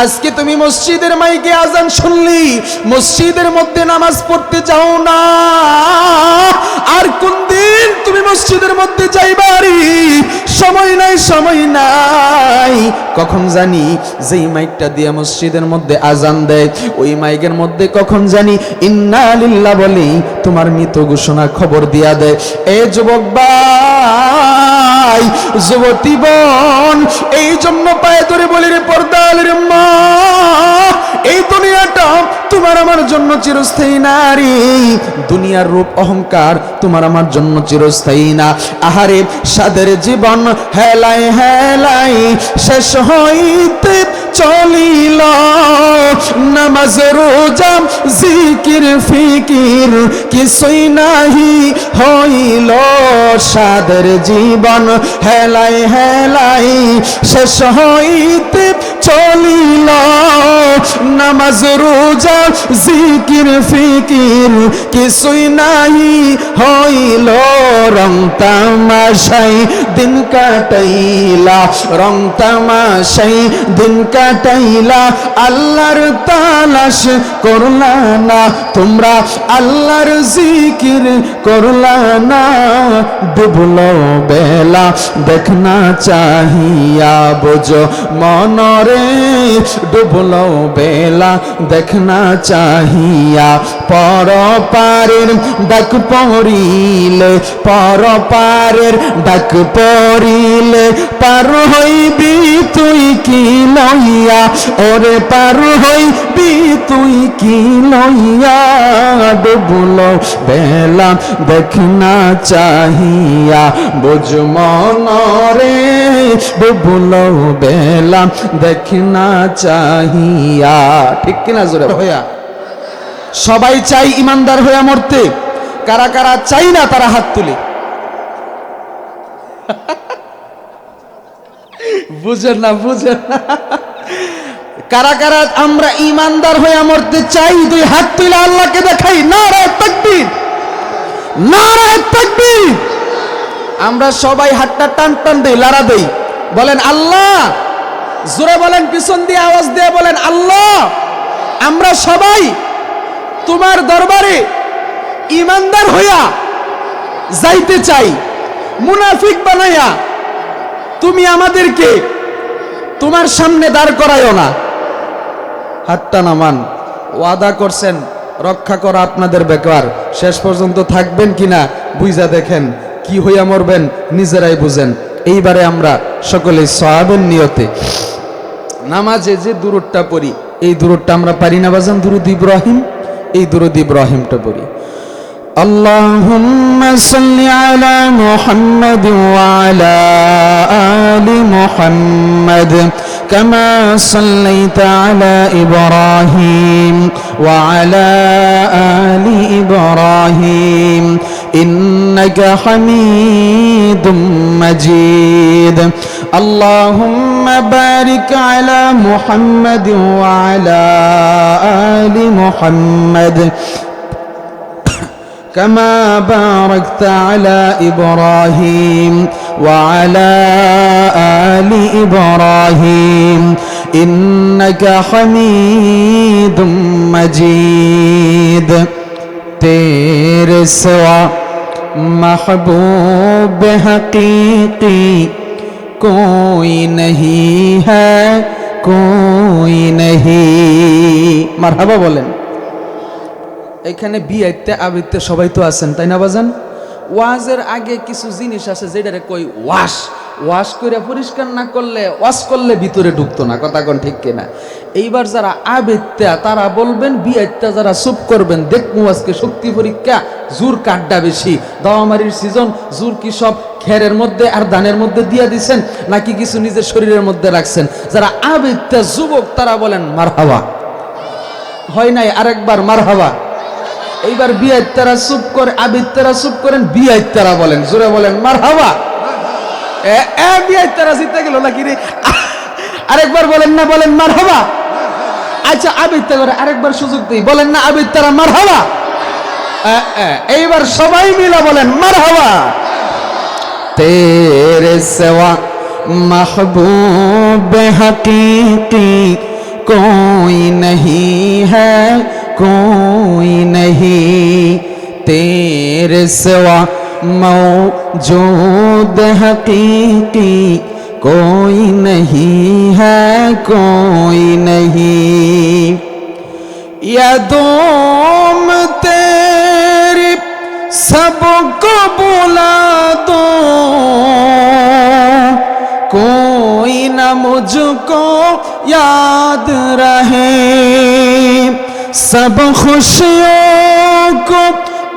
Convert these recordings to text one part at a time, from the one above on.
আজকে তুমি মসজিদের মাইকে আজান শুনলি, মসজিদের মধ্যে নামাজ পড়তে যাও না, আর কোন দিন তুমি মসজিদের মধ্যে যাইবারি? সময় নাই, সময় নাই। কখন জানি যেই মাইকটা দিয়ে মসজিদের মধ্যে আজান দেয়, ওই মাইকের মধ্যে কখন জানি ইন্না লিল্লাহ বলি তোমার মৃত ঘোষণা খবর দিয়া দেয়। এ যুবক ভাই, যুবতী বোন, এই জন্য পায়ে ধরে বলি রে পর্দার মা, এই দুনিয়াটা তোমার আমার জন্য চিরস্থায়ী নারী, দুনিয়ার রূপ অহংকার তোমার আমার জন্য চিরস্থায়ী না। আহারে সাদের জীবন হেলাই হেলাই শেষ হইতে চলিল, নামাজ রোজা জিকির ফিকির কিছুই নাহি হইল, সাদের জীবন হেলাই হেলাই শেষ হইতে চলিল, নামাজ রোজা জিকির ফিকির কিছুই নাহি হইল, রং তামাশাই দিন কাটাইলা, রং তামাশাই দিন কাটাইলা, আল্লাহর তালাশ করলা না, তোমরা আল্লাহর জিকির করলা না, ডুবলো বেলা দেখনা চাহিয়া বোঝো মনরে, ডুবলো বেলা দেখনা চাহিয়া, পর পারের ডাক পড়িলে, পর পারের ডাক পড়িলে, পার হইবি তুই কি লইয়া, ওরে পার হইবি তুই কি লইয়া, ডুবলো বেলা দেখনা চাহিয়া বোঝ মনরে, ডুবলো বেলা দেখনা চাহিয়া। ঠিক কিনা জোরে হইয়া? সবাই চাই ইমানদার হইয়া মরতে, কারা কারা চাই না তারা হাত তুলে। বুঝেন না, বুঝেন না? কারা কারা আমরা ইমানদার হইয়া মরতে চাই, দুই হাত তুলে আল্লাহকে দেখাই। নারায়ে তাকবীর, নারায়ে তাকবীর। আমরা সবাই হাতটা টান টান দেই, লাড়া দেই, বলেন আল্লাহ। জোরে বলেন, পিছন দিয়ে আওয়াজ দিয়ে বলেন আল্লাহ। আমরা সবাই তোমার দরবারে ইমানদার হইয়া যাইতে চাই, মুনাফিক বানাইয়া তুমি আমাদেরকে তোমার সামনে দাঁড় করায়ও না। হাতটা নামান। ওয়াদা করছেন রক্ষা করা আপনাদের ব্যাপার, শেষ পর্যন্ত থাকবেন কিনা বুঝা দেখেন, কি হইয়া মরবেন নিজেরাই বুঝেন। এইবারে আমরা সকলে সওয়াবের নিয়তে নামাজে যে দুরূদটা পড়ি, এই দুরূদটা আমরা পারি না বাজান? দুরূদ ইব্রাহিম, এই দুরূদ ইব্রাহিমটা পড়ি। اللهم صل على محمد وعلى آل محمد كما صليت على إبراهيم وعلى آل إبراهيم إنك حميد مجيد اللهم بارك على محمد وعلى آل محمد كما باركت على إبراهيم وعلى آل إبراهيم إنك حميد مجيد तेरे सिवा महबूब हकीकी कोई नहीं है कोई नहीं मरहबा बोलें। এখানে বিয়েতে আবৃত্তি সবাই তো আছেন তাই না বাজান? ওয়াজের আগে কিছু জিনিস আছে যেটারে কই ওয়াশ, ওয়াশ করে পরিষ্কার না করলে, ওয়াশ করলে ভিতরে ঢুকতো না। কথা কোন ঠিক কিনা? এইবার যারা আবৃত্তি তারা বলবেন, বিয়েতে যারা চুপ করবেন। দেখবো আজকে শক্তি পরীক্ষা, জোর কাড্ডা বেশি, দাওয়ামারির সিজন, জোর কি সব খেরের মধ্যে আর ধানের মধ্যে দিয়ে দিচ্ছেন নাকি কিছু নিজের শরীরের মধ্যে রাখছেন? যারা আবৃত্তি যুবক তারা বলেন মারহাবা। হয় নাই? আরেকবার মারহাবা। এইবার বিয়াইতারা চুপ করে, আবিত্তারা চুপ করেন, বিয়াইতারা বলেন, জোরে বলেন মারহাবা। বিয়াইতারা জিতে গেল নাকি রে? আরেকবার বলেন না, বলেন মারহাবা। আচ্ছা আবিত্তা করে আরেকবার সুযোগ দিই, বলেন না আবিত্তারা মারহাবা। এইবার সবাই মিলে বলেন মারহাবা। তেরে সেওয়া महबूब हकीकी नहीं है कोई नहीं तेरे सिवा मौजूद हकीकी कोई नहीं है कोई नहीं यादों में तेरी सबको बुला दो कोई न मुझको याद रहे सब खुशियों को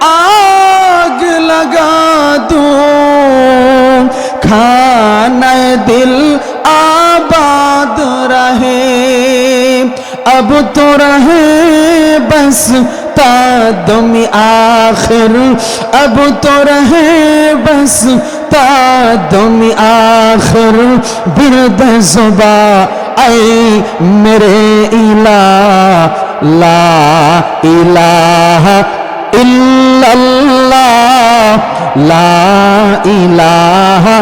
आग लगा दो खाने दिल आबाद रहे अब तो रहे बस तादमी आखिर अब तो रहे बस तादमी आखिर बिरद ज़ुबा ऐ मेरे इला ला इलाहा इल्लल्लाह ला इलाहा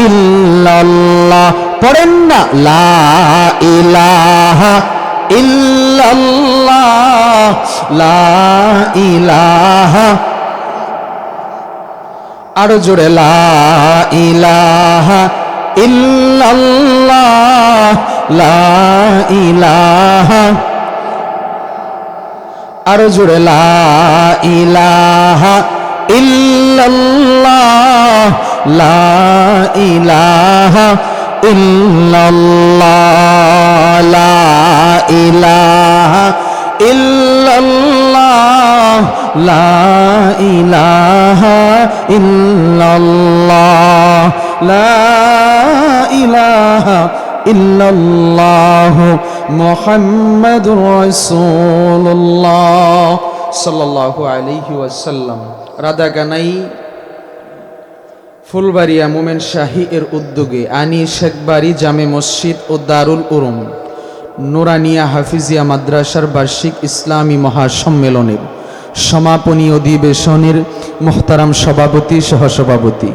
इल्लल्लाह पढ़ेन ना ला इलाहा इल्लल्लाह ला इलाहा आरो जोड़े ला इलाहा इल्लल्लाह ला इलाहा आरो जोड़े ला इलाहा इल्लल्लाह ला इलाहा इल्लल्लाह ला इलाहा इल्लल्लाह ला इलाहा इल्लल्लाह ला इलाहा इल्लल्लाह मुहम्मदुर রাসূলুল্লাহ সাল্লাল্লাহু আলাইহি ওয়াসাল্লাম। রাধাকানাই ফুলবাড়িয়া মোমেন শাহী এর উদ্যোগে আনি শেখবাড়ি জামে মসজিদ ও দারুল উলুম নুরানিয়া হাফিজিয়া মাদ্রাসার বার্ষিক ইসলামী মহাসম্মেলনের সমাপনী অধিবেশনের মুহতারাম সভাপতি সহসভাপতি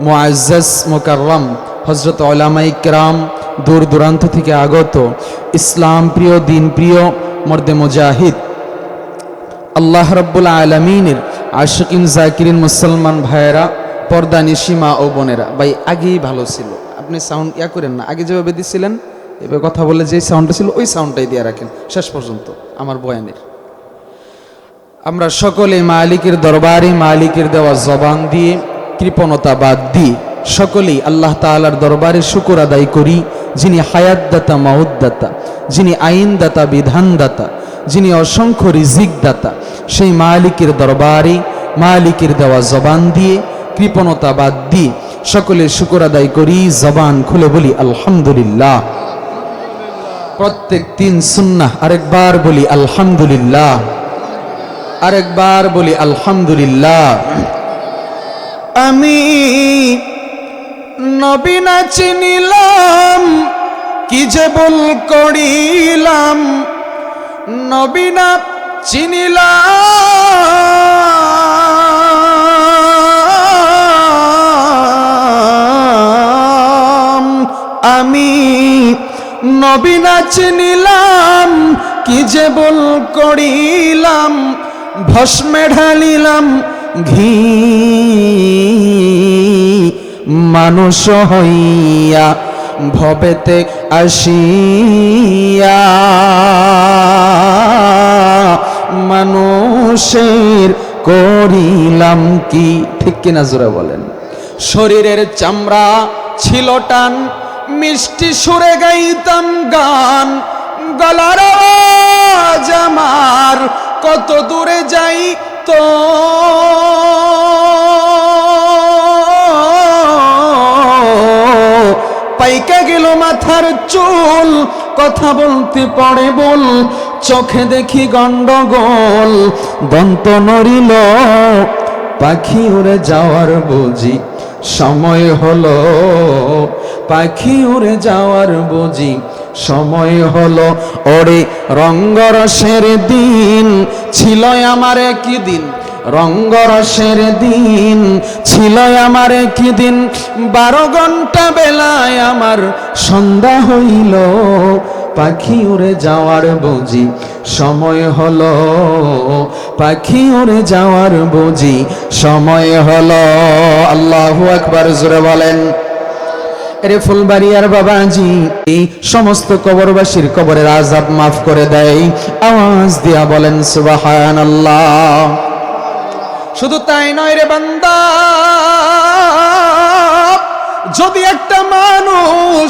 মুআজ্জাজ মুকাররম হযরত উলামায়ে কিরাম দূর দূরান্ত থেকে আগত ইসলাম প্রিয় দিন প্রিয় মর্দে মুজাহিদ আল্লাহ রাব্বুল আলামিনের আশিকিন জাকিরিন মুসলমান ভাইয়েরা পর্দা নিশিমা ও বোনেরা। ভাই আগেই ভালো ছিল, আপনি সাউন্ড করেন না, আগে যেভাবে দিছিলেন এভাবে কথা বলে যে সাউন্ডটা ছিল ওই সাউন্ডটাই দিয়ে রাখেন শেষ পর্যন্ত আমার বয়ানের। আমরা সকলে মালিকের দরবারে মালিকের দেওয়া জবান দিয়ে কৃপণতা বাদ দিয়ে সকলেই আল্লাহ তাআলার দরবারে শুকর আদায় করি, যিনি হায়াতদাতা মাউদ্দাতা, যিনি আইনদাতা বিধানদাতা, যিনি অসংখ্য রিজিক দাতা, সেই মালিকের দরবারে মালিকের দেওয়া জবান দিয়ে কৃপণতা বাদ দিয়ে সকলে শুকর আদায় করি, জবান খুলে বলি আলহামদুলিল্লাহ। প্রত্যেক দিন সুন্নাহ আরেকবার বলি আলহামদুলিল্লাহ, আরেকবার বলি আলহামদুলিল্লাহ। আমি নবী না চিনিলাম কি যে ভুল করিলাম, নবী না চিনিলাম, আমি নবী না চিনিলাম কি যে ভুল করিলাম, ভস্মে ঢালিলাম ঘি মানুষ হইয়া ভবেতে আসিয়া, মানুষের করিলাম কি, ঠিক কিনা জোরে বলেন। শরীরের চামড়া ছিল টান, মিষ্টি সুরে গাইতাম গান, গলার আওয়াজ আমার কত দূরে যাই তো, পাইকা গেল মাথার চুল, কথা বলতে পড়ে বল, চোখে দেখি গন্ডগোল, দন্ত নড়িল পাখি উড়ে যাওয়ার বুঝি সময় হলো, পাখি উড়ে যাওয়ার বুঝি সময় হলো, ওরে রঙ্গরসের দিন ছিল আমার একই দিন, রঙ্গরসের দিন ছিল আমার একই দিন, 12 ঘন্টা বেলায় আমার সন্ধ্যা হইল, পাখি উড়ে যাওয়ার বুঝি সময় হলো, পাখি উড়ে যাওয়ার বুঝি সময় হলো। আল্লাহু আকবার, জোরে বলেন। এরে ফুলবাড়িয়ার বাবাজি এই সমস্ত কবরবাসীর কবরের আযাব মাফ করে দেয়, আওয়াজ দিয়া বলেন সুবহানাল্লাহ। শুধু তাই নয় রে বান্দা, যদি একটা মানুষ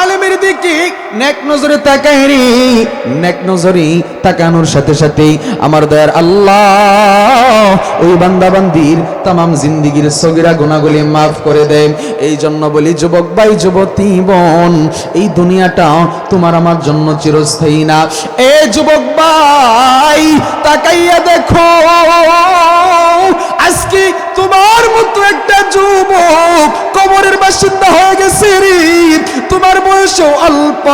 আলেমের দিকে নেক নজরে তাকায় রে, নেক নজরে তাকানোর সাথে সাথে আমার দয়ার আল্লাহ ওই বান্দা বান্দির তামাম জিন্দেগীর সগীরা গুনাহগুলি মাফ করে দেয়। এই জন্য বলি যুবক ভাই, যুবতী বোন, এই দুনিয়াটা তোমার আমার জন্য চিরস্থায়ী না। এ যুবক ভাই তাকাইয়া দেখো, আজকে তোমার মতো একটা যুবক কবরের বাসিন্দা হয়ে গেছে রে, তোমার বয়সও অল্প।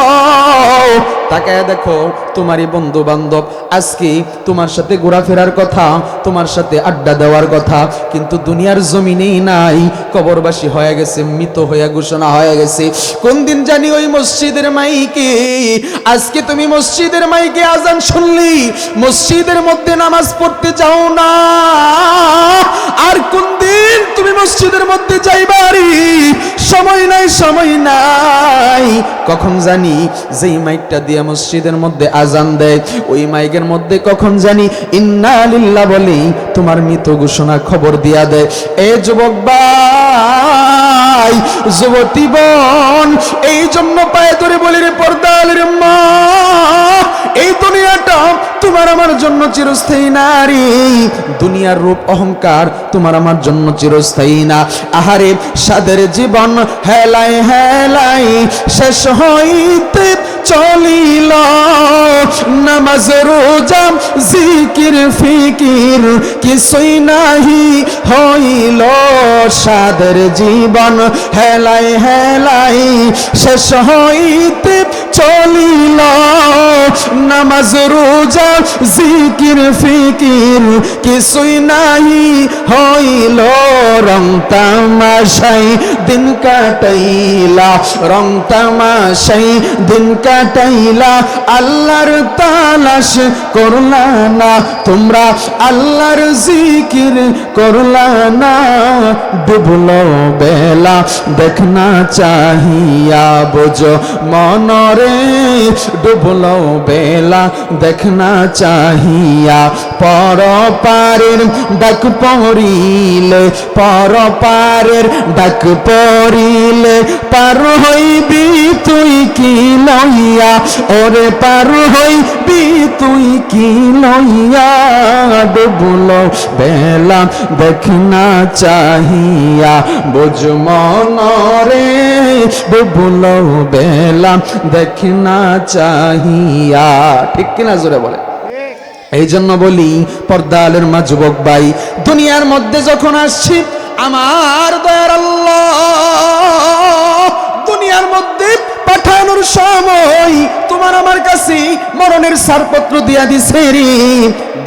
তাকায় দেখো তোমারই বন্ধু বান্ধব আজকে তোমার সাথে ঘোরাফেরার কথা, তোমার সাথে আড্ডা দেওয়ার কথা, কিন্তু দুনিয়ার জমিনেই নাই, কবরবাসী হয়ে গেছে, মৃত হয়ে ঘোষণা হয়ে গেছে। কোন দিন জানি ওই মসজিদের মাইকে, আজকে তুমি মসজিদের মাইকে আজান শুনলি, মসজিদের মধ্যে নামাজ পড়তে যাও না, আর কোন দিন তুমি মসজিদের মধ্যে যাইবারি, সময় নাই, সময় নাই। কখন জানি যেই মাইকটা দিয়ে মসজিদের মধ্যে আজান দেয়, ওই মাইকের মধ্যে কখন জানি ইন্না লিল্লাহ বলি তোমার মৃত ঘোষণা খবর দিয়া দেয়। এ যুবক ভাই, যুবতী বোন, এই জন্য পায়ে ধরে বলি রে পর্দালের মা, এই দুনিয়াটা তোমার আমার জন্য চিরস্থায়ী না রে, দুনিয়ার রূপ অহংকার তোমার আমার জন্য চিরস্থায়ী না। আহারে সাদের জীবন হেলাই হেলাই শেষ হইতে চলিল, নামাজ রোজা জিকির ফিকির কিছুই নাহি হইল, সাদের জীবন হেলাই হেলাই শেষ হইতে চলিল, নামাজ রোজা জিকির ফিকির কিছুই নাহি হইল, রং তামাশাই দিন কাটাইলা, রং তামাশাই দিন কাটাইলা, আল্লাহর তালাশ করলা না, তোমরা আল্লাহর জিকির করলা না, ডুবলো বেলা দেখনা চাহিয়া বোঝো মনরে, ডুবলো বেলা দেখনা চাহিয়া, পর পারের ডাক পড়িলে, পর পারের ডাক পড়িলে, পার হইবি তুই কি লইয়া, ওরে পার হইবি তুই কি লইয়া, ডুবলো বেলা দেখনা চাহিয়া বোঝ মনরে, ডুবলো বেলা দেখনা চাহিয়া। ঠিক কিনা জোরে বলে। এই জন্য বলি পর্দালের মা, যুবক ভাই, দুনিয়ার মধ্যে যখন আসছি আমার দয়ার আল্লাহ দুনিয়ার মধ্যে পাঠানোর সময় তোমার আমার কাছে মরণের ছাড়পত্র দিয়া দিছে রে।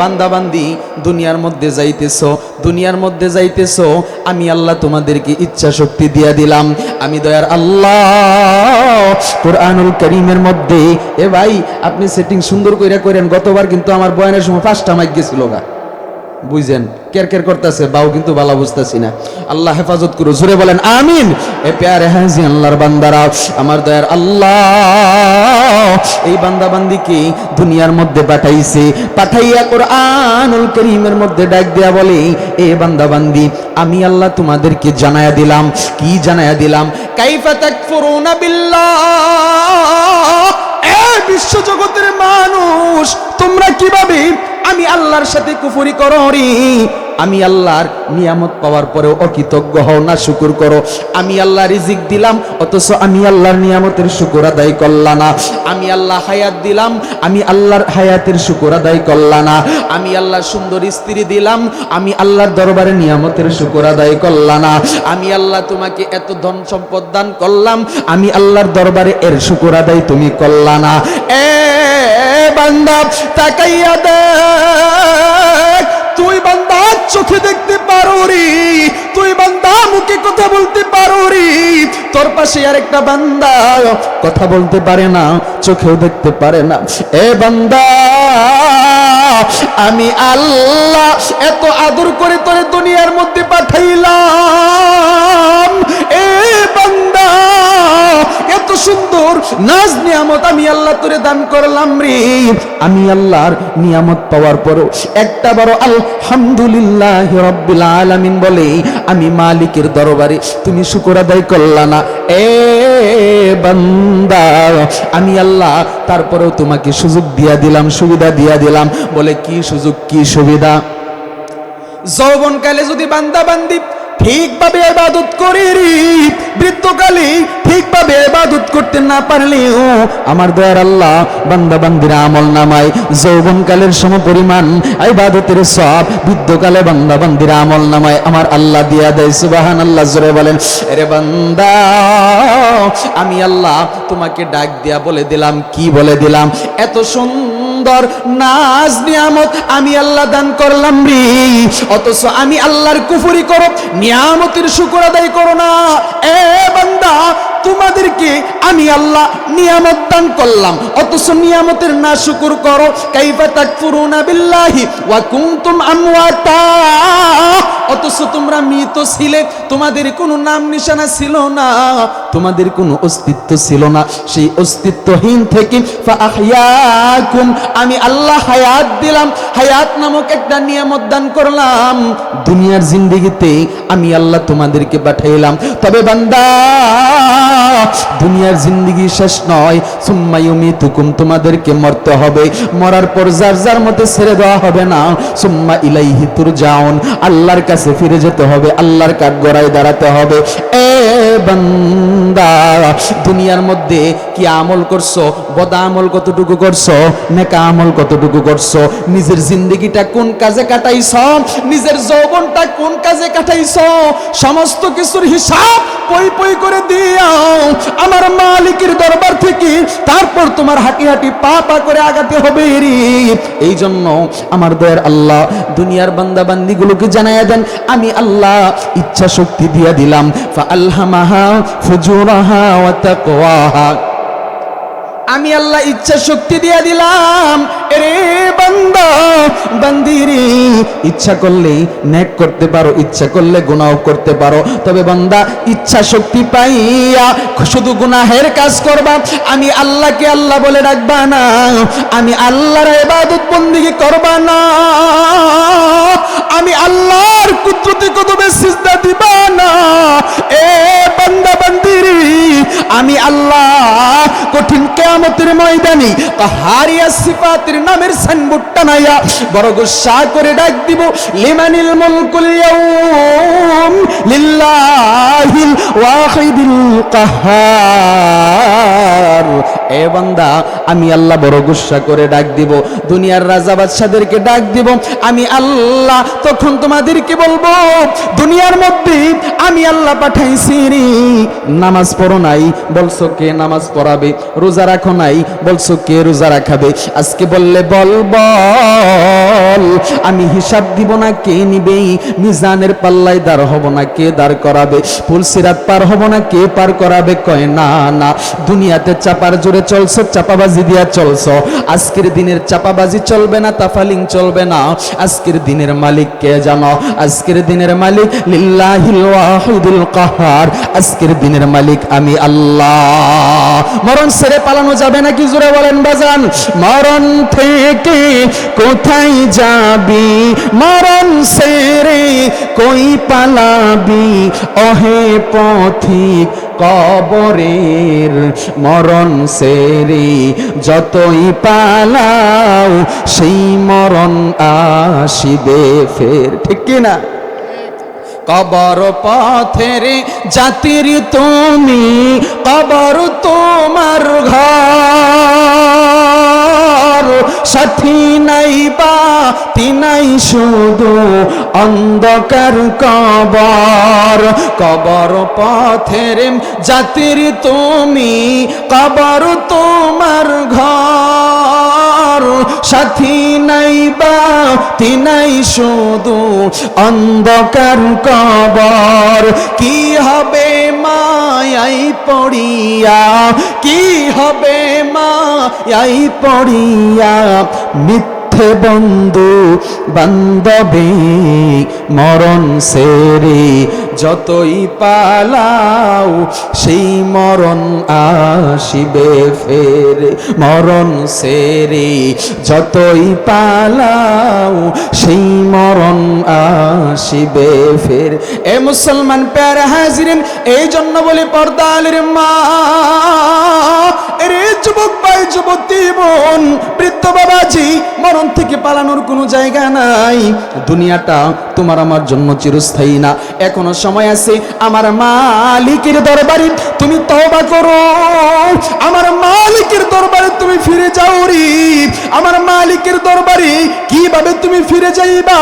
বান্দা বান্দি দুনিয়ার মধ্যে যাইতেছো, দুনিয়ার মধ্যে যাইতেছো, আমি আল্লাহ তোমাদেরকে ইচ্ছা শক্তি দিয়া দিলাম। আমি দয়ার আল্লাহ কুরআনুল কারীমের মধ্যে, এ ভাই আপনি সেটিং সুন্দর কইরা করেন, গতবার কিন্তু আমার বয়ানের সময় 5টা মাইক গেছিল গা, বুঝছেন, কের কের করতেছে, বাউ কিন্তু ভালো বুঝতেছি না। আল্লাহ হেফাজত করো, জোরে বলেন আমিন। এ প্যারে হাজি আল্লাহর বান্দারা, আমার দয়ার আল্লাহ এই বান্দা বান্দিকে দুনিয়ার মধ্যে পাঠাইছে, পাঠাইয়া কুরআনুল কারীমের মধ্যে ডাক দেয়া বলে, এ বান্দা বান্দি আমি আল্লাহ তোমাদেরকে জানায়া দিলাম। কি জানায়া দিলাম? কাইফা তাকফুরুনা বিল্লাহ, এ বিশ্ব জগতের মানুষ তোমরা কিভাবে আমি আল্লাহর সাথে কুফরি করো রে। আমি আল্লাহর নিয়ামত পাওয়ার পরেও অকৃতজ্ঞ হও না, শুকর করো। আমি আল্লাহ রিজিক দিলাম অথচ আমি আল্লাহর নিয়ামতের শুকর আদায় করলা না। আমি আল্লাহ হায়াত দিলাম, আমি আল্লাহর হায়াতের শুকর আদায় করলা না। আমি আল্লাহ সুন্দর স্ত্রী দিলাম, আমি আল্লাহর দরবারে নিয়ামতের শুকর আদায় করলা না। আমি আল্লাহ তোমাকে এত ধন সম্পদ দান করলাম, আমি আল্লাহর দরবারে এর শুকর আদায় তুমি করলা না। এ বান্দা তাকাইয়া দেখ, তুই বান্দা চোখে দেখতে পারো রে, তুই বান্দা মুখে কথা বলতে পারো রে, তোর পাশে আরেকটা বান্দা কথা বলতে পারে না, চোখেও দেখতে পারে না। এ বান্দা, আমি আল্লাহ এত আদর করে তোরে দুনিয়ার মধ্যে পাঠাইলাম। এ বান্দা, এত সুন্দর নাজ নিয়ামত আমি আল্লাহ তোরে দান করলাম রে। আমি আল্লাহর নিয়ামত পাওয়ার পরও একটা বড় আলহামদুলিল্লাহ রাব্বিল আলামিন বলে আমি মালিকের দরবারে তুমি শুকর আদায় করলা না। এ বান্দা, আমি আল্লাহ তারপরেও তোমাকে সুযোগ দিয়া দিলাম, সুবিধা দিয়া দিলাম। বলে কি সুযোগ, কি সুবিধা? যৌবনকালে যদি বান্দা বান্দি ঠিকভাবে ইবাদত করে রে, বৃদ্ধকালে ঠিকভাবে ইবাদত করতে না পারলেও আমার দয়ার আল্লাহ বান্দা বান্দির আমল নামায় যৌবনকালের সমপরিমাণ ইবাদতের সওয়াব বৃদ্ধকালে বান্দা বান্দির আমল নামায় আমার আল্লাহ দিয়া দেয়। সুবহানাল্লাহ, জোরে বলেন। আরে বান্দা, আমি আল্লাহ তোমাকে ডাক দিয়া বলে দিলাম, কি বলে দিলাম? এত সুন্দর নাজ নিয়ামত আমি আল্লাহ দান করলাম রে, অথচ আমি আল্লাহর কুফরি করো, নিয়ামতের শুকর আদায় করো না। এ বান্দা, তোমাদেরকে আমি আল্লাহ নিয়ামত দান করলাম, অথচ নিয়ামতের না শুকর করো। কাইফা তাকফুরুনা বিল্লাহি ওয়া কুনতুম আমওয়াতা, অথচ তোমরা মৃত ছিলে, তোমাদের কোনো নাম নিশানা ছিল না, তোমাদের কোনো অস্তিত্ব ছিল না। সেই অস্তিত্বহীন থেকে ফাআহইয়াকুম, আমি আল্লাহ হায়াত দিলাম, হায়াত নামক একটা নিয়ামত দান করলাম। দুনিয়ার জিন্দেগিতে আমি আল্লাহ তোমাদেরকে পাঠাইলাম। তবে বান্দা, দুনিয়ার জিন্দেগি শেষ নয়, সুম্মা ইউমিতুকুম, তোমাদেরকে মরতে হবে, মরার পর যার যার মতে ছেড়ে দেওয়া হবে না। সুম্মা ইলাইহি তুরজাউন, আল্লাহর কাছে ফিরে যেতে হবে, আল্লাহর কাঠগড়ায় দাঁড়াতে হবে। এ বান্দা, দুনিয়ার মধ্যে কি আমল করছো? বদা আমল কতটুকু করছো? নেকা আমল কতটুকু করছো? নিজের জিন্দেগিটা কোন কাজে কাটাইছো? নিজের যৌবনটা কোন কাজে কাটাইছো? সমস্ত কিছুর হিসাব পই পই করে দিও আমার মালিকের দরবার থেকে, তারপর তোমার হাঁটি হাঁটি পা পা করে আগাতে হবে রে। এই জন্য আমার দয়ার আল্লাহ দুনিয়ার বান্দা বান্দিগুলোকে জানায়া দেন, আমি আল্লাহ ইচ্ছা শক্তি দিয়া দিলাম। ফাআলহামাহা ফুজুরাহা ওয়া তাকওয়াহা, আমি আল্লাহ ইচ্ছা শক্তি দিয়া দিলাম। এরে বান্দা বান্দিরে, ইচ্ছা করলে নেক করতে পারো, ইচ্ছা করলে গুনাহ করতে পারো। তবে বান্দা, ইচ্ছা শক্তি পাইয়া শুধু গুনাহের কাজ করবা, আমি আল্লাহকে আল্লাহ বলে ডাকবা না, আমি আল্লাহর ইবাদত বন্দেগী করবা না, আমি আল্লাহর কুদরতি কদমে সিজদা দিবা না। এ বান্দা বান্দিরে, আমি আল্লাহ কঠিন কিয়ামতের ময়দানে কাহারিয়া সিফাতের নামের সাইনবোর্ড টানাইয়া বড় গুসা করে ডাক দিব, লিমানিল মুলকুল ইয়াউম লিল্লাহিল ওয়াহিদিল কাহার। এ বান্দা, আমি আল্লাহ বড় গুসা করে ডাক দিব, দুনিয়ার রাজা বাদশাদেরকে ডাক দিব। আমি আল্লাহ তখন তোমাদেরকে বলবো, দুনিয়ার মধ্যে আমি আল্লাহ পাঠাইছি রে, নামাজ পড়ো নাই, বলছো কে নামাজ পড়াবে? রোজা রাখো নাই, বলছো কে রোজা রাখাবে? আজকে বললে বল বল, আমি হিসাব দিব না, কে নিবে? মিজানের পাল্লায় দাঁড় হব না, কে দাঁড় করাবে? ফুলসিরাত পার হব না, কে পার করাবে? কয় না না, দুনিয়াতে চাপার জোরে চলছো, চাপাবাজি দিয়া চলছো। আজকের দিনের চাপাবাজি চলবে না, তাফালিং চলবে না। আজকের দিনের মালিক কে জানো? আজকের দিনের মালিক লিল্লাহিল ওয়াহিদুল কাহার। আজকের দিনের মালিক আমি আল্লাহ। মরণ ছেড়ে পালানো যাবে নাকি? জোরে বলেন বাজান। মরণ থেকে কোথায় যাবি? মরণ ছেড়ে কই পালাবি? ওহে পথিক কবরের, মরণ ছেড়ে যতই পালাও সেই মরণ আসিবে ফের। ঠিক কি না? কবর পথের জাতির তুমি, কবর তোমার ঘর, সাথী নাই বা তিনাই শুধু অন্ধকার কবর। কবর পথের জাতির তুমি, কবর তোমার ঘর, সাথী নাই বাতি নাই, শুধু অন্ধকার কবর। কি হবে মায়াই পড়িয়া, কি হবে মায়াই পড়িয়া, মিথ্যে বন্ধু বান্ধবে মরণ সেরে যতই পালাও সেই মরণ আসিবে ফেরে। মরণ সেরে যতই পালাও সেই মরণ আসিবে ফের। এ মুসলমান প্যারা হাজিরিন, এই জন্য বলি পর্দালের মা, এরে যুবক ভাই যুবতী বোন বৃদ্ধ বাবাজি, মরণ থেকে পালানোর কোনো জায়গা নাই। দুনিয়াটা তোমার আমার জন্য চিরস্থায়ী না। এখনো সময় আছে। আমার মালিকের দরবারে তুমি তওবা করো, আমার মালিকের দরবারে তুমি ফিরে যাও রে। আমার মালিকের দরবারে কিভাবে তুমি ফিরে যাইবা?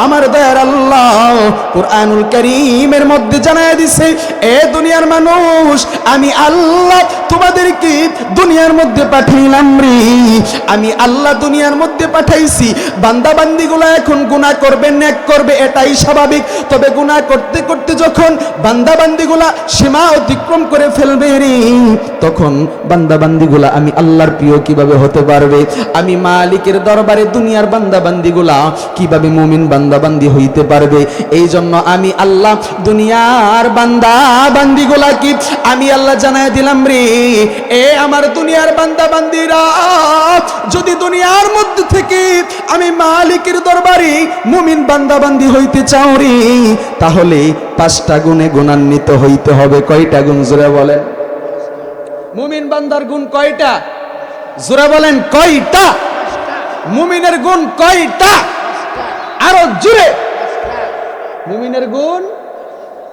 আমার দয়ার আল্লাহ কুরআনুল কারীমের মধ্যে জানায় দিছে, এ দুনিয়ার মানুষ, আমি আল্লাহ তোমাদেরকে দুনিয়ার মধ্যে পাঠাইলাম রে। আমি আল্লাহ দুনিয়ার মধ্যে পাঠাইছি। বান্দা বান্দিগুলো এখন গুনাহ করবে, নেক করবে, এটাই স্বাভাবিক। তবে গুনাহ করতে করতে যখন বান্দা বান্দিগুলা সীমা অতিক্রম করে ফেলবে রে, তখন বান্দা বান্দিগুলা আমি আল্লাহর প্রিয় কিভাবে হতে পারবে? আমি মালিকের দরবারে দুনিয়ার বান্দা বান্দিগুলা কিভাবে মুমিন বান্দা বান্দি হইতে পারবে? এই জন্য আমি আল্লাহ দুনিয়ার বান্দা বান্দিগুলা কি আমি আল্লাহ জানায় দিলাম রে, এ আমার দুনিয়ার বান্দা বান্দিরা, যদি দুনিয়ার মধ্যে থেকে আমি মালিকের দরবারে মুমিন বান্দা বান্দি হইতে চাও রে, তাহলে 5টা গুণে গুণান্বিত হইতে হবে। কয়টা গুণ? জোরে বলেন। মুমিন বান্দার গুণ কয়টা? জোরে বলেন কয়টা? মুমিনের গুণ কয়টা? আরো জোরে। মুমিনের গুণ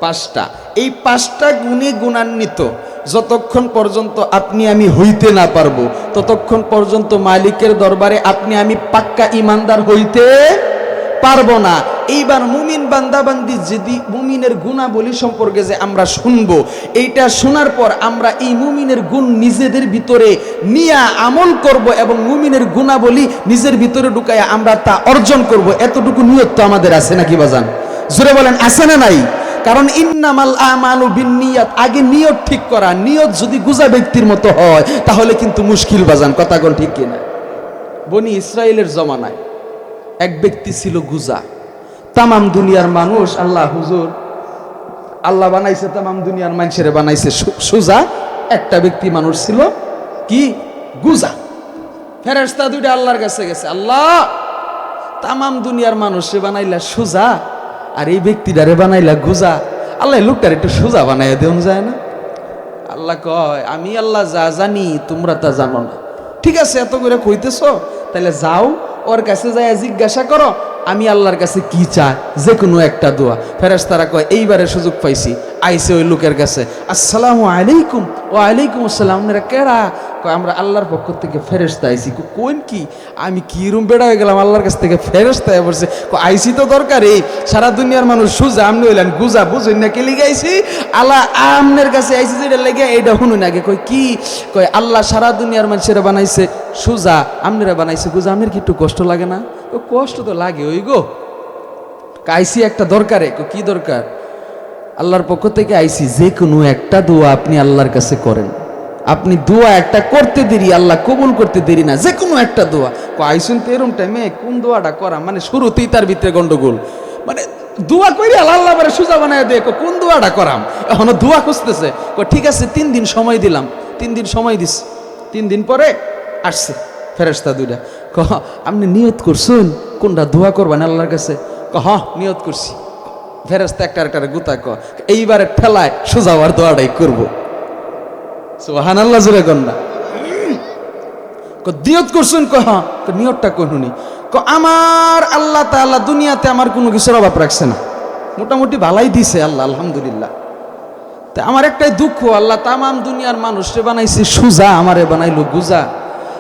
5টা। এই 5টা গুণে গুণান্বিত যতক্ষণ পর্যন্ত আপনি আমি হইতে না পারবো, ততক্ষণ পর্যন্ত মালিকের দরবারে আপনি আমি পাক্কা ইমানদার হইতে পারবো না। এইবার মুমিন বান্দাবান্দি যদি মুমিনের গুণাবলী সম্পর্কে যে আমরা শুনবো, এইটা শোনার পর আমরা এই মুমিনের গুণ নিজেদের ভিতরে নিয়ে আমল করব এবং মুমিনের গুণাবলী নিজের ভিতরে ঢুকাইয়া আমরা তা অর্জন করব, এতটুকু নিয়ত তো আমাদের আছে নাকি বাজান? জোরে বলেন, আছে না নাই? কারণ ইন্নামাল আমালু বিন্নিয়াত, আগে নিয়ত ঠিক করা। নিয়ত যদি গুজা ব্যক্তির মতো হয় তাহলে কিন্তু মুশকিল বাজান। কথা কোন ঠিক কিনা? বনি ইসরায়েলের জমানায় এক ব্যক্তি ছিল গুজা। তামাম দুনিয়ার মানুষ, আল্লাহ হুজুর, আল্লাহ বানাইছে তামাম দুনিয়ার মানুষের বানাইছে সুজা। একটা ব্যক্তি মানুষ ছিল কি? গুজা। ফেরেশতা দুইটা আল্লাহর কাছে গেছে, আল্লাহ তামাম দুনিয়ার মানুষে বানাইলা সুজা, আর এই ব্যক্তিটারে বানাইলা গুজা, আল্লাহ লোকটার একটু সোজা বানাইয়া দেন যায় না? আল্লাহ কয়, আমি আল্লাহ যা জানি তোমরা তা জানো না। ঠিক আছে, এত করে কইতেছ, তাহলে যাও ওর কাছে যাই জিজ্ঞাসা করো আমি আল্লাহর কাছে কি চাই, যে কোনো একটা দোয়া। ফেরেশতারা কয়, এইবারে সুযোগ পাইছি। আইসে ওই লোকের কাছে, আসসালামু আলাইকুম। ও আলাইকুম আসসালাম। আপনারা কেডা? কয়, আমরা আল্লাহর পক্ষ থেকে ফেরেশতা আইছি। কোন কি? আমি কি রুম বেড়া হয়ে গেলাম, আল্লাহর কাছ থেকে ফেরেশতা পড়ছে। আইসি তো দরকারে, সারা দুনিয়ার মানুষ সুজা, আপনি হইলেন গুজা, বুঝুন না কে লিগাইছি? আল্লাহ আমনের কাছে আইসি যেটা লেগে, এইটা শুনুন আগে। কয় কি? কয় আল্লাহ সারা দুনিয়ার মানুষেরা বানাইছে সুজা, আপনারা বানাইছে গুজা, আপনার কি একটু কষ্ট লাগে না? কষ্ট তো লাগে ওই গো। আইসি একটা দরকারে। কি দরকার? আল্লাহর পক্ষ থেকে আইসি, যে কোনো একটা দোয়া আপনি আল্লাহর কাছে করেন। আপনি দোয়া একটা করতে দেরি, আল্লাহ কবুল করতে দেরি না, যে কোনো একটা দোয়া। আইসুন তো এরম টাইমে কোন দোয়াটা করা, মানে শুরুতেই তার ভিতরে গন্ডগোল। মানে দোয়া করি আল্লাহ বারে সুজা বানায় দেয়, কোন দোয়াটা করাম? এখনো দোয়া খুঁজতেছে। ঠিক আছে, 3 দিন সময় দিলাম। 3 দিন সময় দিস। 3 দিন পরে আসছে ফেরেশতা দুইটা। আপনি নিয়ত করছেন কোনটা দোয়া করবেন আল্লাহর কাছে? নিয়ত করছি। ফেরেশতা একটা গুতা এইবারে ঠেলায় সোজা হওয়ার দোয়াটাই করবো। সুবহানাল্লাহ, জোরে কন্যা। নিয়ত করছেন? নিয়তটা কোন? আমার আল্লাহ তাআলা দুনিয়াতে আমার কোনো কিছুর অভাব রাখছে না, মোটামুটি ভালাই দিছে আল্লাহ, আলহামদুলিল্লাহ। তা আমার একটাই দুঃখ, আল্লাহ তামাম দুনিয়ার মানুষে বানাইছে সুজা, আমারে বানাইলো গুজা।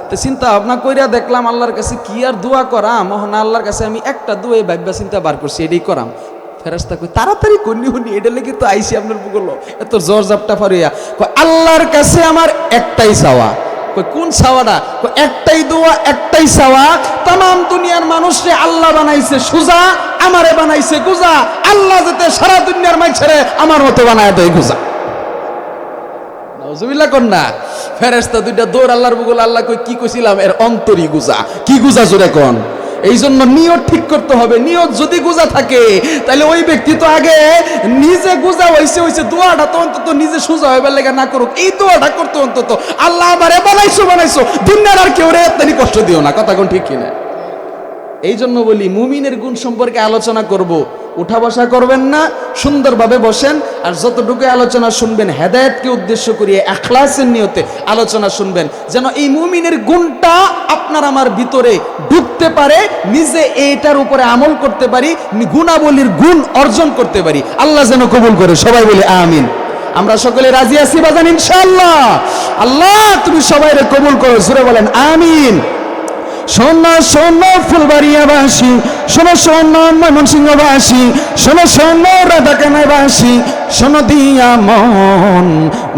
তো চিন্তা ভাবনা কইরা দেখলাম আল্লাহর কাছে কি আর দোয়া করাম। না, আল্লাহর কাছে আমি একটা দোয়া ভাববা চিন্তা বার করছি, এটাই করাম। ফেরেশতা কই, তাড়াতাড়ি কন্যা হুনি, এটা লেগে তো আইসি আপনার বুকলো, এত জোর জাপটা ফারিয়া। আল্লাহর কাছে আমার একটাই চাওয়া, কোন চাওয়াটা? একটাই দোয়া, একটাই চাওয়া, তাম দুনিয়ার মানুষরে আল্লাহ বানাইছে সোজা, আমারে বানাইছে গুজা, আল্লাহ যাতে সারা দুনিয়ার মানুষরে আমার মতো বানায় দেয় গুজা। নাউজুবিল্লাহ কোন না? ফেরেশতা দুইটা দৌড় আল্লাহর বুকুল, আল্লাহ কই কি কইছিলাম এর অন্তরই গুজা। কি গুজা জোরে কোন? এই জন্য নিয়ত ঠিক করতে হবে। নিয়ত যদি গুজা থাকে তাহলে ওই ব্যক্তি তো আগে নিজে গুজা হইছে দোয়াটা তো অন্তত নিজে সোজা হইবার লেগে না করুক, এই দোয়াটা করতে অন্তত আল্লাহ আমারে বানাইছো দুনিয়ার আর কেউ রে এতনি কষ্ট দিও না। কথা কোন ঠিক কিনা? এই জন্য বলি মুমিনের গুণ সম্পর্কে আলোচনা করব, উঠা বসা করবেন না, সুন্দরভাবে বসেন। আর যতটুকু আলোচনা শুনবেন হেদায়েতকে উদ্দেশ্য করিয়ে ইখলাসের নিয়তে আলোচনা শুনবেন, যেন এই মুমিনের গুণটা আপনার আমার ভিতরে ঢুকতে পারে, নিজে এইটার উপরে আমল করতে পারি, গুণাবলীর গুণ অর্জন করতে পারি। আল্লাহ যেন কবুল করে। সবাই বলি আমিন। আমরা সকলে রাজি আছি বাজান ইনশাআল্লাহ? আল্লাহ তুমি সবাইরে কবুল করো, জোরে বলেন আমিন। শোনো শোনো ফুলবাড়িয়াবাসী, শোনো শোনো ময়মনসিংহবাসী, শোনো শোনো রাধাকানাবাসী, শোনো দিয়া মন,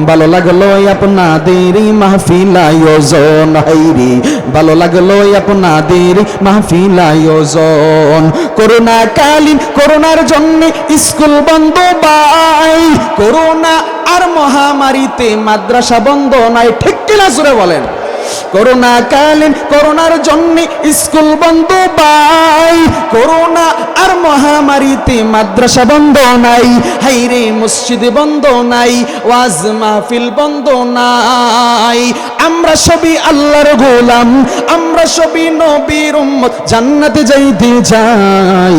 ভালো লাগলো আপনাদের মাহফিল আয়োজন, হাইরে ভালো লাগলো আপনাদের মাহফিল আয়োজন। করোনা কালীন করোনার জন্য স্কুল বন্ধ ভাই, করোনা আর মহামারীতে মাদ্রাসা বন্ধ নাই, ঠিক কিনা জোরে বলেন? করোনা কালীন করোনার জন্য স্কুল বন্ধ ভাই, করোনা আর মহামারীতে মাদ্রাসা বন্ধ নাই, হাইরে মসজিদ বন্ধ নাই, ওয়াজ মাহফিল বন্ধ নাই। আমরা সবই আল্লাহর গোলাম, আমরা সবই নবীর উম্মত, জান্নাতে যাইতে চাই।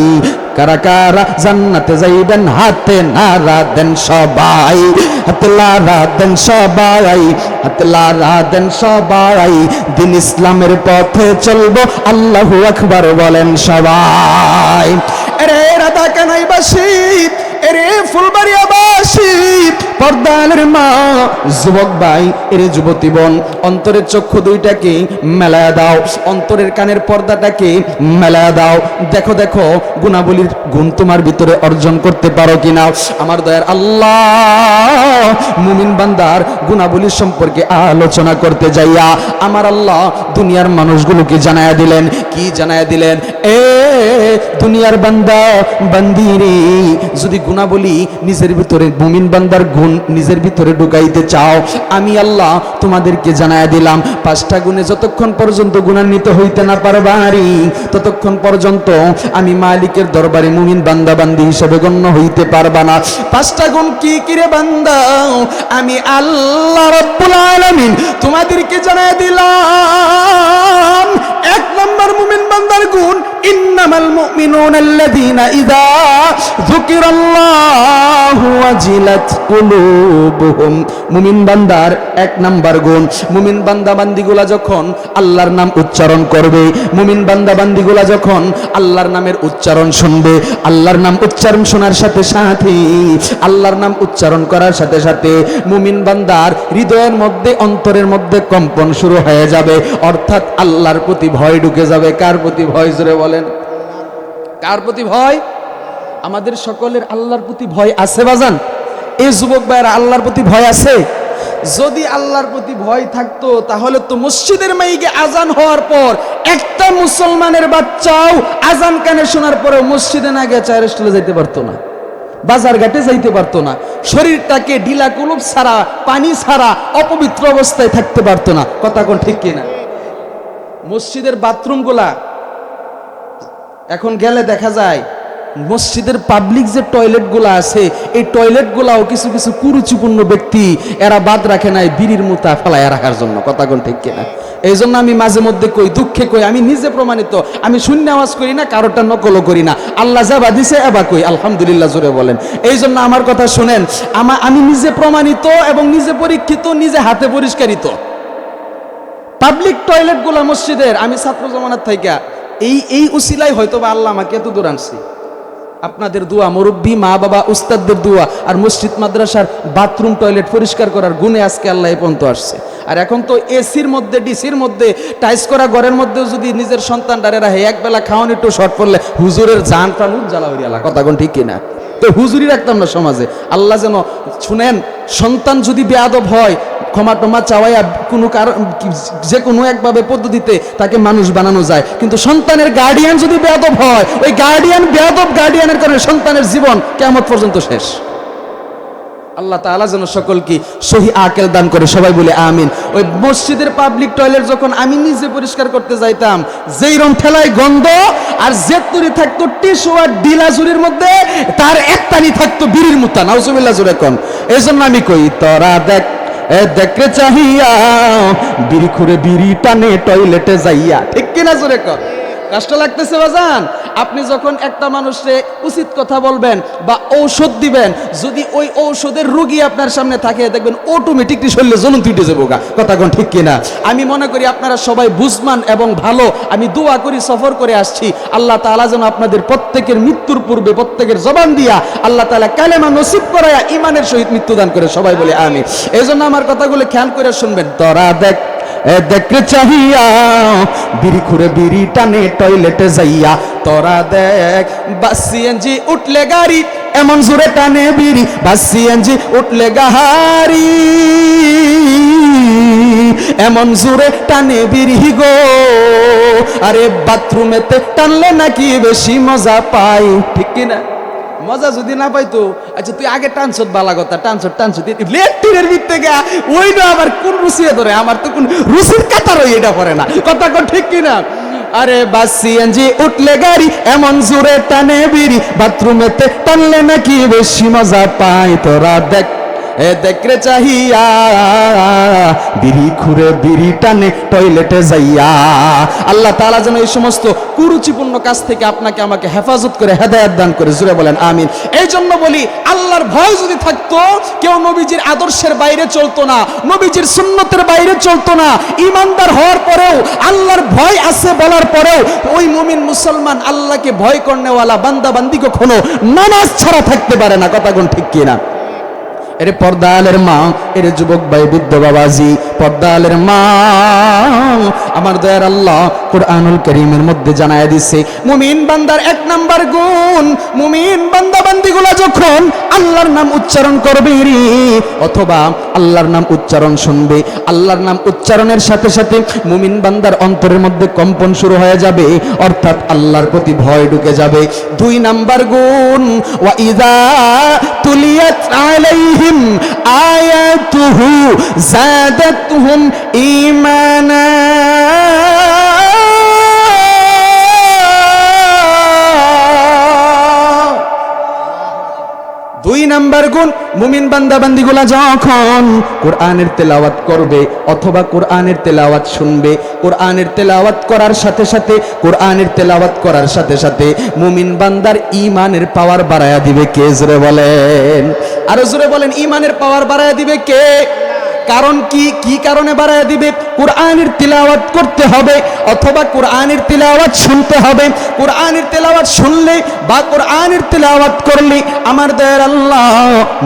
কারা কারা জান্নাতে যাইবেন হাতে নারা দেন সবাই, হাতে নারা দেন সবাই, হাতে নারা দেন সবাই। দিন ইসলামের পথে চলবো, আল্লাহু আকবার বলেন সবাই। এরে রাধাকানাইবাসী, এরে ফুলবাড়িয়াবাসী, পর্দানের মা, যুবক ভাই, এরে যুবতী বোন, অন্তরের চক্ষু দুইটাকে মেলায়া দাও, অন্তরের কানের পর্দাটাকে মেলায়া দাও। দেখো দেখো গুণাবলীর গুণ তোমার ভিতরে অর্জন করতে পারো কিনা। আমার দয়ার আল্লাহ মুমিন বান্দার গুণাবলীর সম্পর্কে আলোচনা করতে যাইয়া আমার আল্লাহ দুনিয়ার মানুষগুলোকে জানায়া দিলেন। কি জানায়া দিলেন? এ দুনিয়ার বান্দা বান্দিরে, যদি গুণাবলী নিজের ভিতরে, মুমিন বান্দার গুণ নিজের ভিতরে ঢুকাইতে চাও, আমি আল্লাহ তোমাদেরকে জানায়া দিলাম, 5টা গুণে যতক্ষণ পর্যন্ত গুণান্বিত হইতে না পারবারি ততক্ষণ পর্যন্ত আমি মালিকের দরবারে মুমিন বান্দা বান্দি হিসেবে গণ্য হইতে পারবা না। 5টা গুণ কি কি রে বান্দা? আমি আল্লাহ রাব্বুল আলামিন তোমাদেরকে জানায়া দিলাম। 1 নম্বর মুমিন বান্দার গুণ, ইন্নামাল মুমিনুনা আল্লাযীনা ইযা যুকিরাল্লাহু ওয়াজিলাত কুলুবুহুম। মুমিন বান্দার 1 নম্বর গুণ, মুমিন বান্দা বান্দিগুলা যখন আল্লাহর নাম উচ্চারণ করবে, মুমিন বান্দা বান্দিগুলা যখন আল্লাহর নামের উচ্চারণ শুনবে, আল্লাহর নাম উচ্চারণ শোনার সাথে সাথে, আল্লাহর নাম উচ্চারণ করার সাথে সাথে মুমিন বান্দার হৃদয়ের মধ্যে, অন্তরের মধ্যে কম্পন শুরু হয়ে যাবে, অর্থাৎ আল্লাহর প্রতি ভয় ঢুকে যাবে। কার প্রতি ভয় জোরে বলেন? কার প্রতি ভয়? আমাদের সকলের আল্লাহর প্রতি ভয় আছে বাজান? এই যুবক ভাইরা আল্লাহর প্রতি ভয় আছে? যদি আল্লাহর প্রতি ভয় থাকতো তাহলে তো মসজিদের মাইকে আজান হওয়ার পর একটা মুসলমানের বাচ্চাও আজান কানে শোনার পরেও মসজিদে না গিয়ে চায়ের স্টলে যাইতে পারতো না, বাজার ঘাটে যাইতে পারতো না, শরীরটাকে ঢিলা কুলুপ ছাড়া, পানি ছাড়া অপবিত্র অবস্থায় থাকতে পারতো না। কথা কোন ঠিক কিনা? মসজিদের বাথরুমগুলা এখন গেলে দেখা যায়, মসজিদের পাবলিক যে টয়লেটগুলো আছে, এই টয়লেটগুলাও কিছু কিছু কুরুচিপূর্ণ ব্যক্তি এরা বাদ রাখে নাই বিড়ির মুতা ফেলায় রাখার জন্য। কথা কোন ঠিক কিনা? এই জন্য আমি মাঝে মধ্যে কই, দুঃখে কই, আমি নিজে প্রমাণিত, আমি শূন্য আওয়াজ করি না, কারোটা নকলও করি না। আল্লাহ যাবা দিছে এবার কই আলহামদুলিল্লাহ জোরে বলেন। এই জন্য আমার কথা শুনেন, আমি নিজে প্রমাণিত এবং নিজে পরীক্ষিত, নিজে হাতে পরিষ্কারিত। পাবলিক টয়লেটগুলো মসজিদের আমি ছাত্র জমানার থাইকা এই উসিলাই হয়তো বা আল্লাহ আমাকে এত দূর আনছি। আপনাদের দোয়া, মুরব্বী, মা বাবা, উস্তাদদের দোয়া আর মসজিদ মাদ্রাসার বাথরুম টয়লেট পরিষ্কার করার গুণে আজকে আল্লাহ এই পর্যন্ত আসছে। আর এখন তো এসির মধ্যে, ডিসির মধ্যে, টাইস করা ঘরের মধ্যেও যদি নিজের সন্তান ডারে রাখে, একবেলা খাওয়ান একটু শর্ট পড়লে হুজুরের জান প্রাণ উজ্জ্বলা হইয়ালা। কথা কোন ঠিক কিনা? তো হুজুরি রাখতাম না সমাজে। আল্লাহ যেন শুনেন, সন্তান যদি বেয়াদব হয় ক্ষমা টমা চাওয়াইয়া কোনো কারণ যে কোনো একভাবে পদ্ধতিতে তাকে মানুষ বানানো যায়, কিন্তু সন্তানের গার্ডিয়ান যদি বেয়াদব হয়, ওই গার্ডিয়ানের কারণে সন্তানের জীবন কিয়ামত পর্যন্ত শেষ। আল্লাহ তাআলা যেন সকলকে সহি আকেল দান করে, সবাই বলে আমিন। ওই মসজিদের পাবলিক টয়লেট যখন আমি নিজে পরিষ্কার করতে যাইতাম, যেই রং ঠেলায় গন্ধ, আর জেতুরি থাকতো টিস্যু আর ডিলাজুরির মধ্যে, তার একটানি থাকতো বিড়ির মুতা। নাউজুবিল্লাহ জোরে কোন। এই জন্য আমি কই, তোরা দেখ দেখরে চাহিয়া বিড়ি খুঁড়ে বিড়ি টানে টয়লেটে যাইয়া, ঠিক কিনা জোরে কর। কষ্ট লাগতেছে বাজান? আপনি যখন একটা মানুষকে উচিত কথা বলবেন বা ঔষধ দিবেন, যদি ওই ঔষধের রোগী আপনার সামনে থাকে, দেখবেন অটোমেটিকলি শরীরে জ্বলন তুটে যাবো গা। কথা কোন ঠিক কিনা? আমি মনে করি আপনারা সবাই বুঝমান এবং ভালো। আমি দোয়া করি, সফর করে আসছি, আল্লাহ তাআলা যেন আপনাদের প্রত্যেকের মৃত্যুর পূর্বে প্রত্যেকের জবান দিয়া আল্লাহ তাআলা কালেমা নসিব করায়া ইমানের সহিত মৃত্যুদান করে, সবাই বলে আমিন। এই জন্য আমার কথাগুলো খেয়াল করে শুনবেন। তোরা দেখ দেখরে চাহিয়া বিড়ি খুঁড়ে বিড়ি টানে টয়লেটে যাইয়া, তোরা দেখ বাস সিএনজি উঠলে গাড়ি এমন জোরে টানে বিড়ি, বাস সিএনজি উঠলে গাড়ি এমন জোরে টানে বিড়ি গো, আরে বাথরুমেতে টানলে নাকি বেশি মজা পাই, ঠিক কিনা? মজা যদি না পাইতো, আচ্ছা তুই আগে টানছত বালা কথা, টানছত লেট্রিনের ভিতরে গা, ওই না আমার কোন রুচিয়ে ধরে, আমার তো কোন রুচির কাতার ওই এটা পড়ে না। কথা কোন ঠিক কিনা? আরে বাস সিএনজি উঠলে গাড়ি এমন জোরে টানে বিড়ি, বাথরুমেতে টানলে নাকি বেশি মজা পাই, তোরা দেখ দেখরে চাহিয়া বিড়ি খুঁড়ে বিড়ি টানে টয়লেটে যাইয়া। আল্লাহ তাআলা যেন এই সমস্ত কুরুচিপূর্ণ কাজ থেকে আপনাকে আমাকে হেফাজত করে, হেদায়েত দান করে, জুড়ে বলেন আমিন। এই জন্য বলি, আল্লাহর ভয় যদি থাকতো, কেউ নবীজির আদর্শের বাইরে চলতো না, নবীজির সুন্নতের বাইরে চলতো না। ইমানদার হওয়ার পরেও, আল্লাহর ভয় আছে বলার পরেও, ওই মুমিন মুসলমান আল্লাহকে ভয় করনেওয়ালা বান্দা বান্দি কখনো নামাজ ছাড়া থাকতে পারে না। কথা কোন ঠিক কিনা? এরে পর্দালের মা, এরে যুবক ভাই, বৃদ্ধ বাবাজি, পর্দালের মা, আমার দয়ার আল্লাহ কুরআনুল কারীমের মধ্যে জানায়া দিছে, মুমিন বান্দার এক নাম্বার গুণ, মুমিন বান্দা বান্দিগুলা যখন আল্লাহর নাম উচ্চারণ করবে রে, অথবা আল্লাহর নাম উচ্চারণ শুনবে, আল্লাহর নাম উচ্চারণের সাথে সাথে মুমিন বান্দার অন্তরের মধ্যে কম্পন শুরু হয়ে যাবে, অর্থাৎ আল্লাহর প্রতি ভয় ঢুকে যাবে। দুই নাম্বার গুণ, ওয়া ইযা তুলিয়াত আলাইহিম আয়াতুহু যাদাতুহুম ঈমানা, দুই নাম্বার গুণ, মুমিন বান্দা বান্দিগুলা যখন কোরআনের তেলাওয়াত করবে অথবা কোরআনের তেলাওয়াত শুনবে, কোরআনের তেলাওয়াত করার সাথে সাথে, কোরআনের তেলাওয়াত করার সাথে সাথে মুমিন বান্দার ঈমানের পাওয়ার বাড়ায়া দিবে কে? জোরে বলেন, আরো জোরে বলেন, ঈমানের পাওয়ার বাড়ায়া দিবে কে? কারণ কি কারণে বাড়ায় দিবে? কোরআনের তিলাওয়াত করতে হবে অথবা কোরআনের তিলাওয়াত শুনতে হবে। কোরআনের তিলাওয়াত শুনলে বা কোরআনের তিলাওয়াত করলে আমার দয়ার আল্লাহ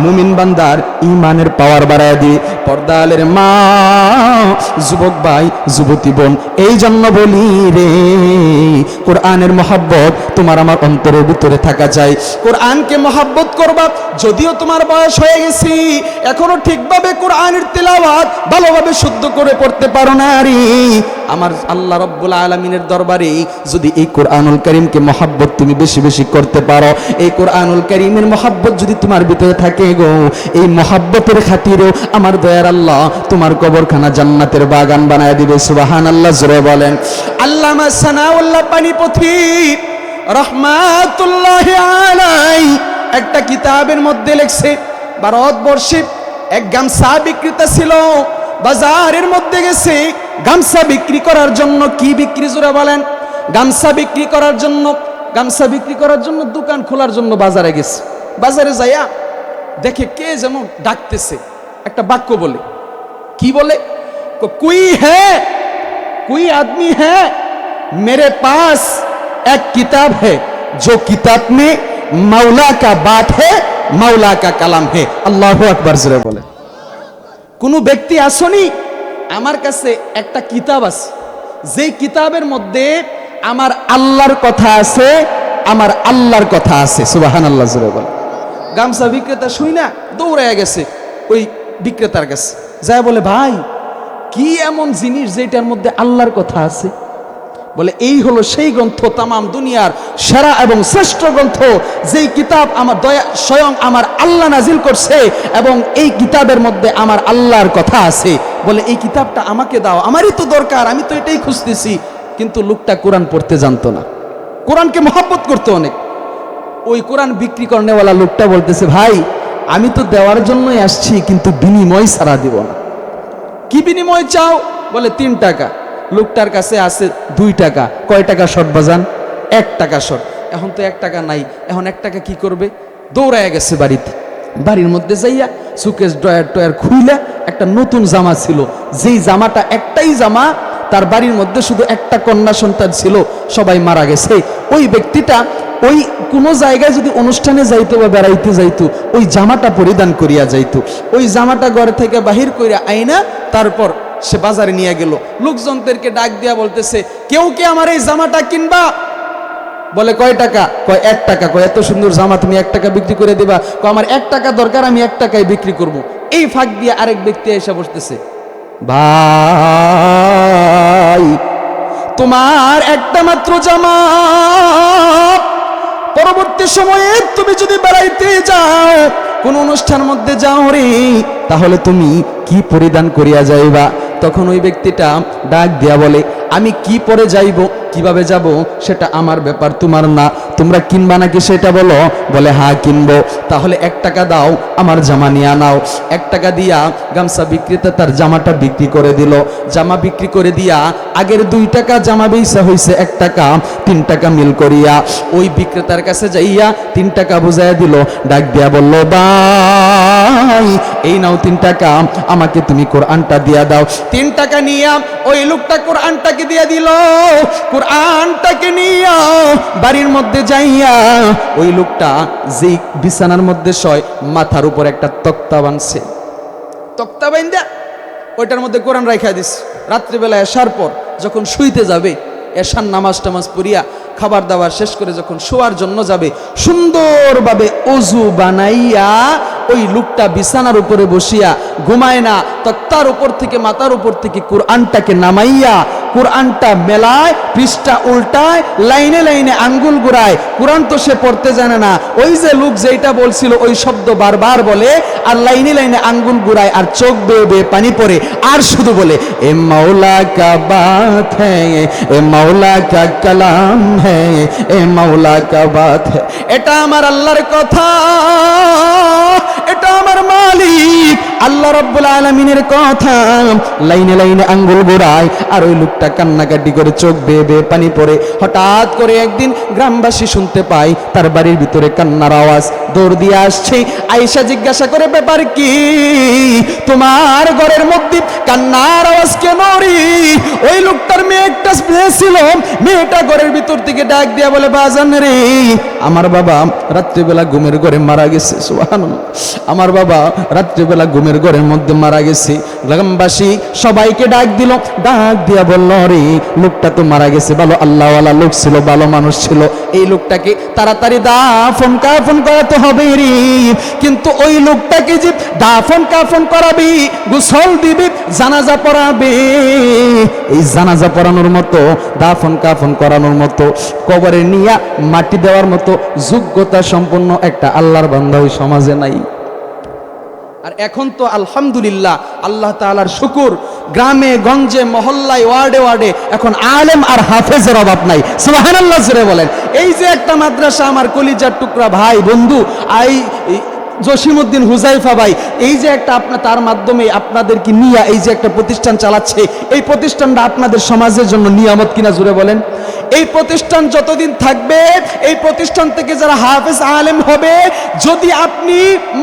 মুমিন বান্দার ঈমানের পাওয়ার বাড়ায় দিয়ে। পর্দালের মা, যুবক ভাই, যুবতী বোন, এই জন্য বলি রে, কোরআনের মহব্বত তোমার আমার অন্তরের ভিতরে থাকা চাই। কোরআনকে মহব্বত করবা। যদিও তোমার বয়স হয়ে গেছে, এখনো ঠিকভাবে কোরআনের তিলাওয়াত ভালোভাবে শুদ্ধ করে পড়তে পারো না রে, আমার আল্লাহ রাব্বুল আলামিনের দরবারে যদি এই কোরআনুল কারীমকে মহব্বত তুমি বেশি বেশি করতে পারো, এই কোরআনুল কারীমের মহব্বত যদি তোমার ভিতরে থাকে গো, এই মহব্বতের খাতিরেও আমার দয়ার আল্লাহ তোমার কবরখানা জান্নাতের বাগান বানায় দিবে। সুবহানাল্লাহ, জোরে বলেন। আল্লামা সানাউল্লাহ পানিপথী রহমাতুল্লাহি আলাইহি একটা কিতাবের মধ্যে লিখছে, ভারতবর্ষে এক গামছা বিক্রেতা ছিল, বাজারের মধ্যে গেছে গামছা বিক্রি করার জন্য। কি বিক্রি? জোরে বলেন। গামছা বিক্রি করার জন্য, গামছা বিক্রি করার জন্য দোকান খোলার জন্য বাজারে গেছে। বাজারে যাইয়া দেখে কে যেন ডাকতেছে, একটা বাক্য বলে। কি বলে? কোই হ্যাঁ, कोई आदमी है मेरे पास एक किताब है, जो किताब में मौला का बात है, मौला का कलाम है। আল্লাহু আকবার, জোরে বলে। কোন ব্যক্তি আসনি, আমার কাছে একটা কিতাব আছে, যেই কিতাবের মধ্যে আমার আল্লাহর কথা আছে, আমার আল্লাহর কথা আছে। সুবহানাল্লাহ, জোরে বলে। গামছা বিক্রেতা শুই না দৌড়ায় গেছে ওই বিক্রেতার কাছে। যায় বলে, ভাই কি এমন জিনিস যেটার মধ্যে আল্লাহর কথা আছে? বলে, এই হলো সেই গ্রন্থ, তামাম দুনিয়ার সেরা এবং শ্রেষ্ঠ গ্রন্থ, যেই কিতাব আমার দয়া স্বয়ং আমার আল্লাহ নাজিল করছে, এবং এই কিতাবের মধ্যে আমার আল্লাহর কথা আছে। বলে, এই কিতাবটা আমাকে দাও, আমারই তো দরকার, আমি তো এটাই খুঁজতেছি। কিন্তু লোকটা কোরআন পড়তে জানতো না, কোরআনকে মহব্বত করতো অনেক। ওই কোরআন বিক্রি করনেওয়ালা লোকটা বলতেছে, ভাই আমি তো দেওয়ার জন্যই আসছি, কিন্তু বিনিময় ছাড়া দিব না। কি বিনিময় চাও? বলে 3 টাকা। লোকটার কাছে আছে 2 টাকা। কয় টাকা শর্ট বাজান? 1 টাকা শর্ট। এখন তো 1 টাকা নাই, এখন 1 টাকা কি করবে? দৌড়ায় গেছে বাড়িতে। বাড়ির মধ্যে যাইয়া সুকেশ ড্রয়ার টয়ার খুইলা একটা নতুন জামা ছিল, যেই জামাটা একটাই জামা, তার বাড়ির মধ্যে শুধু একটা কন্যা সন্তান ছিল, সবাই মারা গেছে। ওই ব্যক্তিটা ওই কোনো জায়গায় যদি অনুষ্ঠানে যাইতো বা বেড়াইতে যাইতো, ওই জামাটা পরিধান করিয়া যাইতো। ওই জামাটা ঘর থেকে বাহির করিয়া আইনা তারপর সে বাজারে নিয়ে গেল। লোকজনদেরকে ডাক দিয়া বলতেছে, কেউ কে আমার এই জামাটা কিনবা? বলে, কয় টাকা? কয় 1 টাকা। কয়, এত সুন্দর জামা তুমি 1 টাকা বিক্রি করে দিবা? কয়, আমার 1 টাকা দরকার, আমি 1 টাকায় বিক্রি করব। এই ফাঁক দিয়ে আরেক ব্যক্তি এসে বসতেছে, ভাই তোমার একটা মাত্র জামা, পরবর্তী সময়ে তুমি যদি বেড়াইতে যাও, কোন অনুষ্ঠান মধ্যে যাও রে, তাহলে তুমি কি পরিধান করিয়া যাইবা? তখন ওই ব্যক্তিটা ডাক দিয়া বলে, আমি কি পরে যাইব, কিভাবে যাব সেটা আমার ব্যাপার, তোমার না। তোমরা কিনবা নাকি সেটা বলো। বলে, হ্যাঁ কিনবো। তাহলে 1 টাকা দাও, আমার জামা নিয়ে নাও। 1 টাকা দিয়া গামছা বিক্রেতা তার জামাটা বিক্রি করে দিল। জামা বিক্রি করে দিয়া আগের 2 টাকা জামা বেচা হয়েছে 1 টাকা, 3 টাকা মিল করিয়া ওই বিক্রেতার কাছে যাইয়া 3 টাকা বুঝাইয়া দিল। ডাক দিয়া বলল, ভাই এই নাও 3 টাকা, আমাকে তুমি কোরআনটা দিয়া দাও। 3 টাকা নিয়া ওই লোকটা কোরআনটাকে দিয়া দিল। কোরআনটাকে নিয়া বাড়ির মধ্যে যাইয়া ওই লোকটা যে বিছানার মধ্যে শয়, মাথার উপর একটা তক্তা বানছে। তক্তা বাইন্দা ওইটার মধ্যে কোরআন রাইখা দিস। রাত্রিবেলা এশার পর যখন শুইতে যাবে, এশার নামাজ টামাজ পড়িয়া খাবার দাবার শেষ করে যখন শোয়ার জন্য যাবে, সুন্দরভাবে অজু বানাইয়া ওই লোকটা বিছানার উপরে বসিয়া ঘুমায় না, তক্তার উপর থেকে মাথার উপর থেকে কোরআনটাকে নামাইয়া কোরআনটা মেলায়, পৃষ্ঠা উল্টায়, লাইনে লাইনে আঙ্গুল ঘুরায়। কোরআন তো সে পড়তে জানে না, ওই যে লোক যেটা বলছিল ওই শব্দ বারবার বলে, আর লাইনে লাইনে আঙ্গুল ঘুরায়, আর চোখ বেয়ে বেয়ে পানি পড়ে, আর শুধু বলে, এ মাওলা কা বাত হ্যায়, এ মাওলা কা কালাম হ্যায়, এ মাওলা কা বাত হ্যায়। এটা আমার আল্লাহর কথা, এটা আমার মালিক আল্লাহ রাব্বুল আলামিনের কথা। লাইনে লাইনে আঙ্গুল ঘোরায়, আর ওই লোকটা কান্নাকাটি করে, চোখ বেয়ে বেয়ে পানি পড়ে। হঠাৎ করে একদিন গ্রামবাসী শুনতে পায় তার বাড়ির ভিতরে কান্নার আওয়াজ। দৌড় দিয়ে আসছে, আয়েশা জিজ্ঞাসা করে, ব্যাপার কি? তোমার ঘরের মধ্যে কান্নার আওয়াজ কেন রে? ওই লোকটার মেয়ে একটা ছিল, মেয়েটা ঘরের ভিতর থেকে ডাক দিয়া বলে, বাজান রে, আমার বাবা রাত্রিবেলা ঘুমের ঘরে মারা গেছে। সুবহানাল্লাহ, আমার বাবা রাত্রিবেলা ঘুমের ঘরের মধ্যে মারা গেছে। গ্রামবাসী সবাইকে ডাক দিল, ডাক দিয়া বলল, রে লোকটা তো মারা গেছে, ভালো আল্লাহওয়ালা লোক ছিল, ভালো মানুষ ছিল, এই লোকটাকে তাড়াতাড়ি দাফন কাফন করাতে হবে রে। কিন্তু ওই লোকটাকে যে দাফন কাফন করাবি, গোসল দিবি, জানাজা পড়াবে, এই জানাজা পড়ানোর মতো, দাফন কাফন করানোর মতো, কবরে নিয়া মাটি দেওয়ার মতো যোগ্যতা সম্পন্ন একটা আল্লাহর বান্দা ওই সমাজে নাই। আর এখন তো আলহামদুলিল্লাহ, আল্লাহ তাআলার শুকুর, গ্রামে গঞ্জে মহল্লায় ওয়ার্ডে ওয়ার্ডে এখন আলেম আর হাফেজের অভাব নাই। সুবহানাল্লাহ জোরে বলেন। এই যে একটা মাদ্রাসা, আমার কলিজার টুকরা ভাই বন্ধু জসিমউদ্দিন হুজাইফা ভাই, এই যে একটা তার মাধ্যমে আপনাদেরকে নিয়ে এই যে একটা প্রতিষ্ঠান চালাচ্ছে, এই প্রতিষ্ঠানটা আপনাদের সমাজের জন্য নিয়ামত কিনা জোরে বলেন। এই প্রতিষ্ঠান যতদিন থাকবে, এই প্রতিষ্ঠান থেকে যারা হাফেজ আলেম হবে, যদি আপনি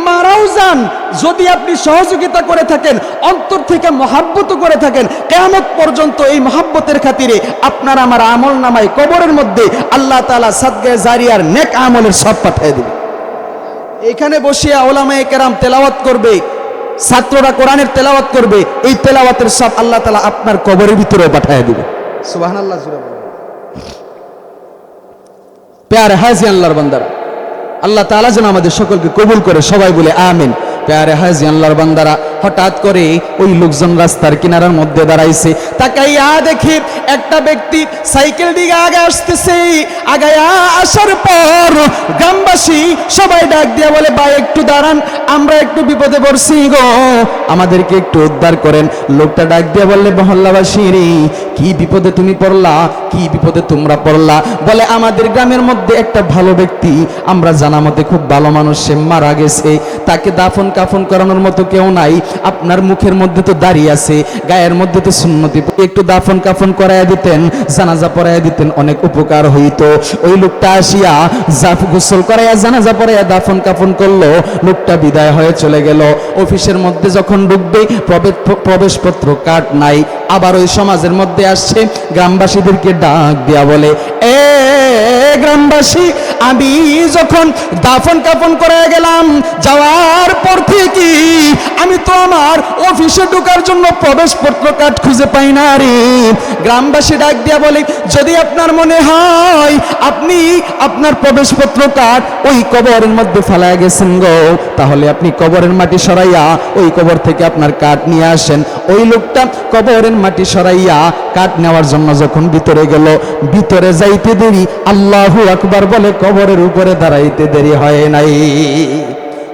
মারাও যান, যদি আপনি সহযোগিতা করে থাকেন, অন্তর থেকে মহাব্বত করে থাকেন, কিয়ামত পর্যন্ত এই মহাব্বতের খাতিরে আপনার আমার আমল নামায় কবরের মধ্যে আল্লাহ তাআলা সাদগায়ে জারিয়ার নেক আমলের সব পাঠিয়ে দেবে। এখানে বসিয়া ওলামায়ে কেরাম তেলাওয়াত করবে, ছাত্ররা কোরআনের তেলাওয়াত করবে, এই তেলাওয়াতের সব আল্লাহ তাআলা আপনার কবরের ভিতরেও পাঠিয়ে দিবে। সুবহানাল্লাহ জোরে বলেন। প্যারে হাজি আল্লাহর বান্দারা, আল্লাহ তাআলা যেন আমাদের সকলকে কবুল করে, সবাই বলে আমিন। প্যারে হাজি আল্লাহর বান্দারা, হঠাৎ করে ওই লোকজন রাস্তার কিনারার মধ্যে দাঁড়াইছে। তাকাইয়া দেখি একটা ব্যক্তি সাইকেল দিকে আগে আসতেছে। আগায়া আসার পর গ্রামবাসী সবাই ডাক দিয়া বলে, ভাই একটু দাঁড়ান, আমরা একটু বিপদে পড়ছি গো, আমাদেরকে একটু উদ্ধার করেন। লোকটা ডাক দিয়া বললে, মহল্লাবাসী রে, কি বিপদে তুমি পড়লা, কি বিপদে তোমরা পড়লা? বলে, আমাদের গ্রামের মধ্যে একটা ভালো ব্যক্তি, আমরা জানা মতে খুব ভালো মানুষ, সে মারা গেছে, তাকে দাফন কাফন করানোর মতো কেউ নাই। আপনার মুখের মধ্যে তো দাঁড়িয়ে আছে, গায়ের মধ্যে তো সুন্নতি, একটু দাফন কাফন করাইয়া দিতেন, জানাজা পড়াইয়া দিতেন, অনেক উপকার হইতো। ওই লোকটা আসিয়া গোসল করাইয়া জানাজা পড়াইয়া দাফন কাফন করলো। লোকটা বিদায় হয়ে চলে গেল। অফিসের মধ্যে যখন ঢুকবে প্রবেশপত্র কার্ড নাই। আবার ওই সমাজের মধ্যে আসছে, গ্রামবাসীদেরকে ডাক দিয়া বলে, এ গ্রামবাসী, আমি যখন দাফন কাফন করে গেলাম, যাওয়ার পর থেকে আমি তো আমার অফিসে ঢোকার জন্য প্রবেশপত্র কার্ড খুঁজে পাই না রে। গ্রামবাসী ডাক দিয়া বলে, যদি আপনার মনে হয় আপনি আপনার প্রবেশপত্র কার্ড ওই কবরের মধ্যে ফেলায় গেছেন গো, তাহলে আপনি কবরের মাটি সরাইয়া ওই কবর থেকে আপনার কার্ড নিয়ে আসেন। ওই লোকটা কবরের মাটি সরাইয়া কার্ড নেওয়ার জন্য যখন ভিতরে গেল, ভিতরে যাইতে দেরি আল্লাহু আকবার বলে কবরের উপরে দাঁড়াইতে দেরি হয় নাই।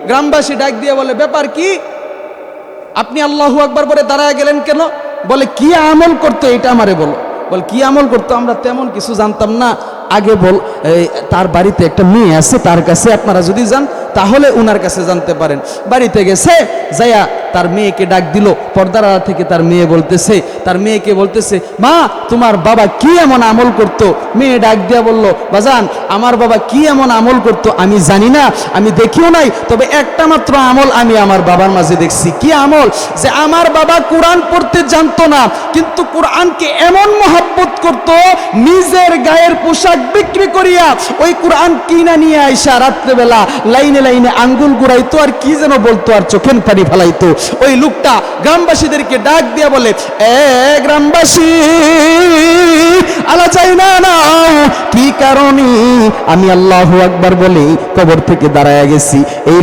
গ্রামবাসী ডাক দিয়ে বলে, ব্যাপার কি, আপনি আল্লাহু আকবার বলে দাঁড়ায় গেলেন কেন? বলে, কি আমল করতো এটা আমারে বলো। বলে, কি আমল করতো? আমরা তেমন কিছু জানতাম না। আগে বল, তার বাড়িতে একটা মেয়ে আছে, তার কাছে আপনারা যদি যান তাহলে উনার কাছে জানতে পারেন। বাড়িতে গেছে, যাইয়া তার মেয়েকে ডাক দিল। পর্দার আড়াল থেকে তার মেয়ে বলতেছে, তার মেয়েকে বলতেছে, মা তোমার বাবা কি এমন আমল করতো? মেয়ে ডাক দিয়া বলল, বাজান আমার বাবা কি এমন আমল করতো আমি জানি না, আমি দেখিও নাই, তবে একটা মাত্র আমল আমি আমার বাবার মাঝে দেখছি। কি আমল? যে আমার বাবা কোরআন পড়তে জানতো না, কিন্তু কোরআনকে এমন মহব্বত করত, নিজের গায়ের পোশাক বিক্রি করিয়া ওই কোরআন কিনা নিয়ে আইসা রাত্রেবেলা লাইনে লাইনে আঙ্গুল গুড়াইতো, আর কি যেন বলতো, আর চোখের পানি ফেলাইতো। ওই লোকটা গ্রামবাসীদেরকে ডাক দিয়া বলে, এ গ্রামবাসী, আলা চাই না নাও, কি কারণে আমি আল্লাহু আকবার বলে কবর থেকে দাঁড়ায় গেছি? এই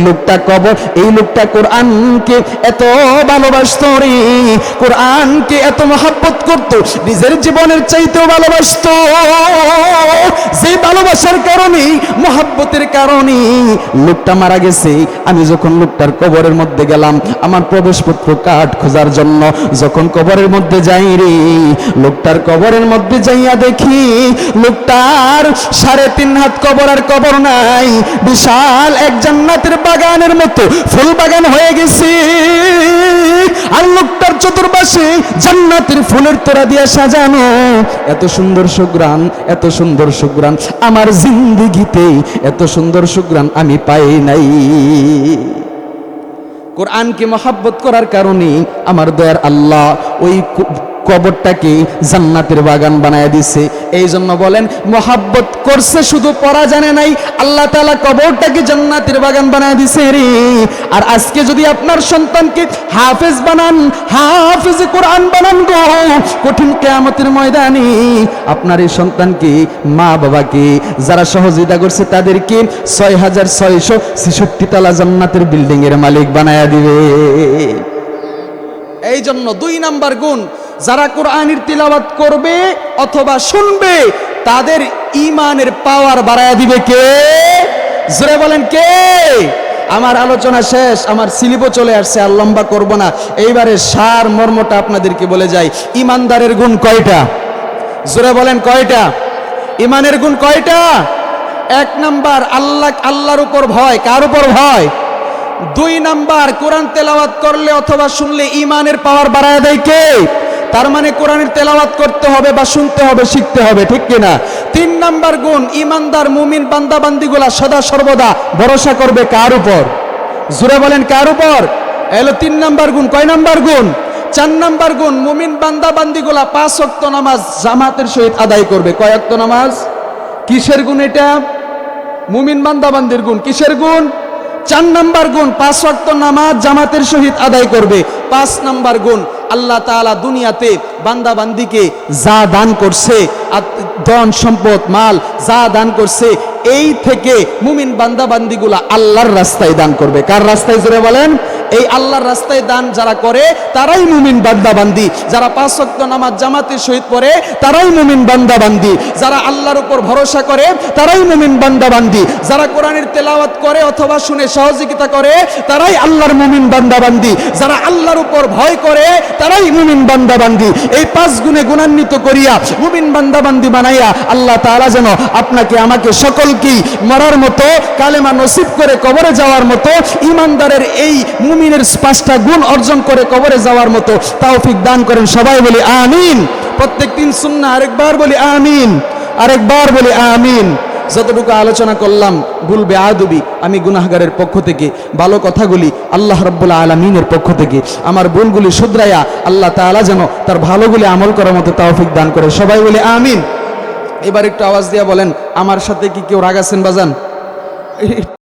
লোকটা কোরআনকে এত ভালোবাসতো রে, কোরআনকে এত মহব্বত করতো, নিজের জীবনের চাইতেও ভালোবাসতো। যে ভালোবাসার কারণে, মহব্বতের কারণে লোকটা মারা গেছে। আমি যখন লোকটার কবরের মধ্যে গেলাম আমার প্রবেশপত্র কার্ড খোঁজার জন্য, যখন কবরের মধ্যে যাই রে, লোকটার কবরের মধ্যে যাইয়া দেখি লোকটার 3.5 হাত কবর, আর কবর নাই, বিশাল এক জান্নাতের বাগানের মতো ফুল বাগান হয়ে গেছে। আর লোকটার চতুর্পাশে জান্নাতের ফুলের তোড়া দিয়া সাজানো। এত সুন্দর সুঘ্রাণ, এত সুন্দর সুঘ্রাণ, আমার জিন্দেগিতে এত সুন্দর সুঘ্রাণ আমি পাই নাই। কোরআনকে মহব্বত করার কারণে আমার দয়ার আল্লাহ ওই কবরটাকে জান্নাতের বাগান বানায় দিছে। এই জন্য বলেন, মহব্বত করছে শুধু পড়া জানে নাই, আল্লাহ তাআলা কবরটাকে জান্নাতের বাগান বানায় দিছে রে। আর আজকে যদি আপনার সন্তানকে হাফেজ বানান, হাফেজ কোরআন বানান গো, কঠিন কিয়ামতের ময়দানে আপনার এই সন্তানকে, মা বাবাকে যারা সহযোগিতা করছে তাদেরকে 6666 তলা জান্নাতের বিল্ডিং এর মালিক বানায়া দিবে। এই জন্য 2 নাম্বার গুণ, যারা কোরআনের তিলাওয়াত করবে অথবা শুনবে তাদের ঈমানের পাওয়ার বাড়ায়া দিবে কে? জোরে বলেন কে? আমার আলোচনা শেষ, আমার স্লিপও চলে আসছে, আর লম্বা করব না। এইবারে সার মর্মটা আপনাদেরকে বলে যাই। ঈমানদারের গুণ কয়টা? জোরে বলেন কয়টা? ঈমানের গুণ কয়টা? 1 নাম্বার আল্লাহর উপর ভয়। কার উপর ভয়? 2 নাম্বার কোরআন তেলাওয়াত করলে অথবা শুনলে ঈমানের পাওয়ার বাড়ায় দেয় কে? তার মানে কোরআনের তেলাওয়াত করতে হবে বা শুনতে হবে, শিখতে হবে, ঠিক কিনা? 3 নাম্বার গুণ, ঈমানদার মুমিন বান্দা বান্দিগুলা সদা সর্বদা ভরসা করবে কার উপর? জোরে বলেন কার উপর? এলো 3 নাম্বার গুণ। কয় নাম্বার গুণ? 4 নাম্বার গুণ, মুমিন বান্দা বান্দিগুলা 5 ওয়াক্ত নামাজ জামাতের সহিত আদায় করবে। কয় ওয়াক্ত নামাজ? কিসের গুণ এটা? মুমিন বান্দা বান্দির গুণ। কিসের গুণ? 4 নাম্বার গুণ, 5 ওয়াক্ত নামাজ জামাতের সহিত আদায় করবে। 5 নাম্বার গুণ, আল্লাহ তাআলা দুনিয়াতে বান্দা বান্দিকে যা দান করছে, ধন সম্পদ মাল যা দান করছে, এই থেকে মুমিন বান্দা বান্দিগুলা আল্লাহর রাস্তায় দান করবে। কার রাস্তায়? জোরে বলেন। এই আল্লাহর রাস্তায় দান যারা করে তারাই মুমিন বান্দাবান্দি, যারা 5 ওয়াক্ত নামাজ জামাতের সহিত পড়ে তারাই মুমিন বান্দাবান্দি, যারা আল্লাহর উপর ভরসা করে তারাই মুমিন বান্দাবান্দি, যারা কোরআনের তেলাওয়াত করে অথবা শুনে সহযোগিতা করে তারাই আল্লাহর মুমিন বান্দাবান্দি, যারা আল্লাহর উপর ভয় করে তারাই মুমিন বান্দাবান্দি। এই 5 গুণে গুণান্বিত করিয়া মুমিন বান্দাবান্দি বানাইয়া আল্লাহ তাআলা যেন আপনাকে আমাকে সকলকেই মরার মতো কালেমা নসিব করে কবরে যাওয়ার মতো ঈমানদারের এই মুমিনের 5টা গুণ অর্জন করে কবরে যাওয়ার মতো তৌফিক দান করেন। সবাই বলি আমিন। প্রত্যেক দিন সুন্নাহ আরেকবার বলি আমিন, আরেকবার বলি আমিন। যতটুকু আলোচনা করলাম ভুল বেআদবি আমি গুনাহগারের পক্ষ থেকে, ভালো কথাগুলি আল্লাহ রাব্বুল আলামিনের পক্ষ থেকে, আমার ভুলগুলি শুধরাইয়া আল্লাহ তাআলা যেন তার ভালোগুলি আমল করার মতো তৌফিক দান করে। সবাই বলি আমিন। এবার একটু আওয়াজ দিয়া বলেন, আমার সাথে কি কেউ রাগ আছেন বাজান?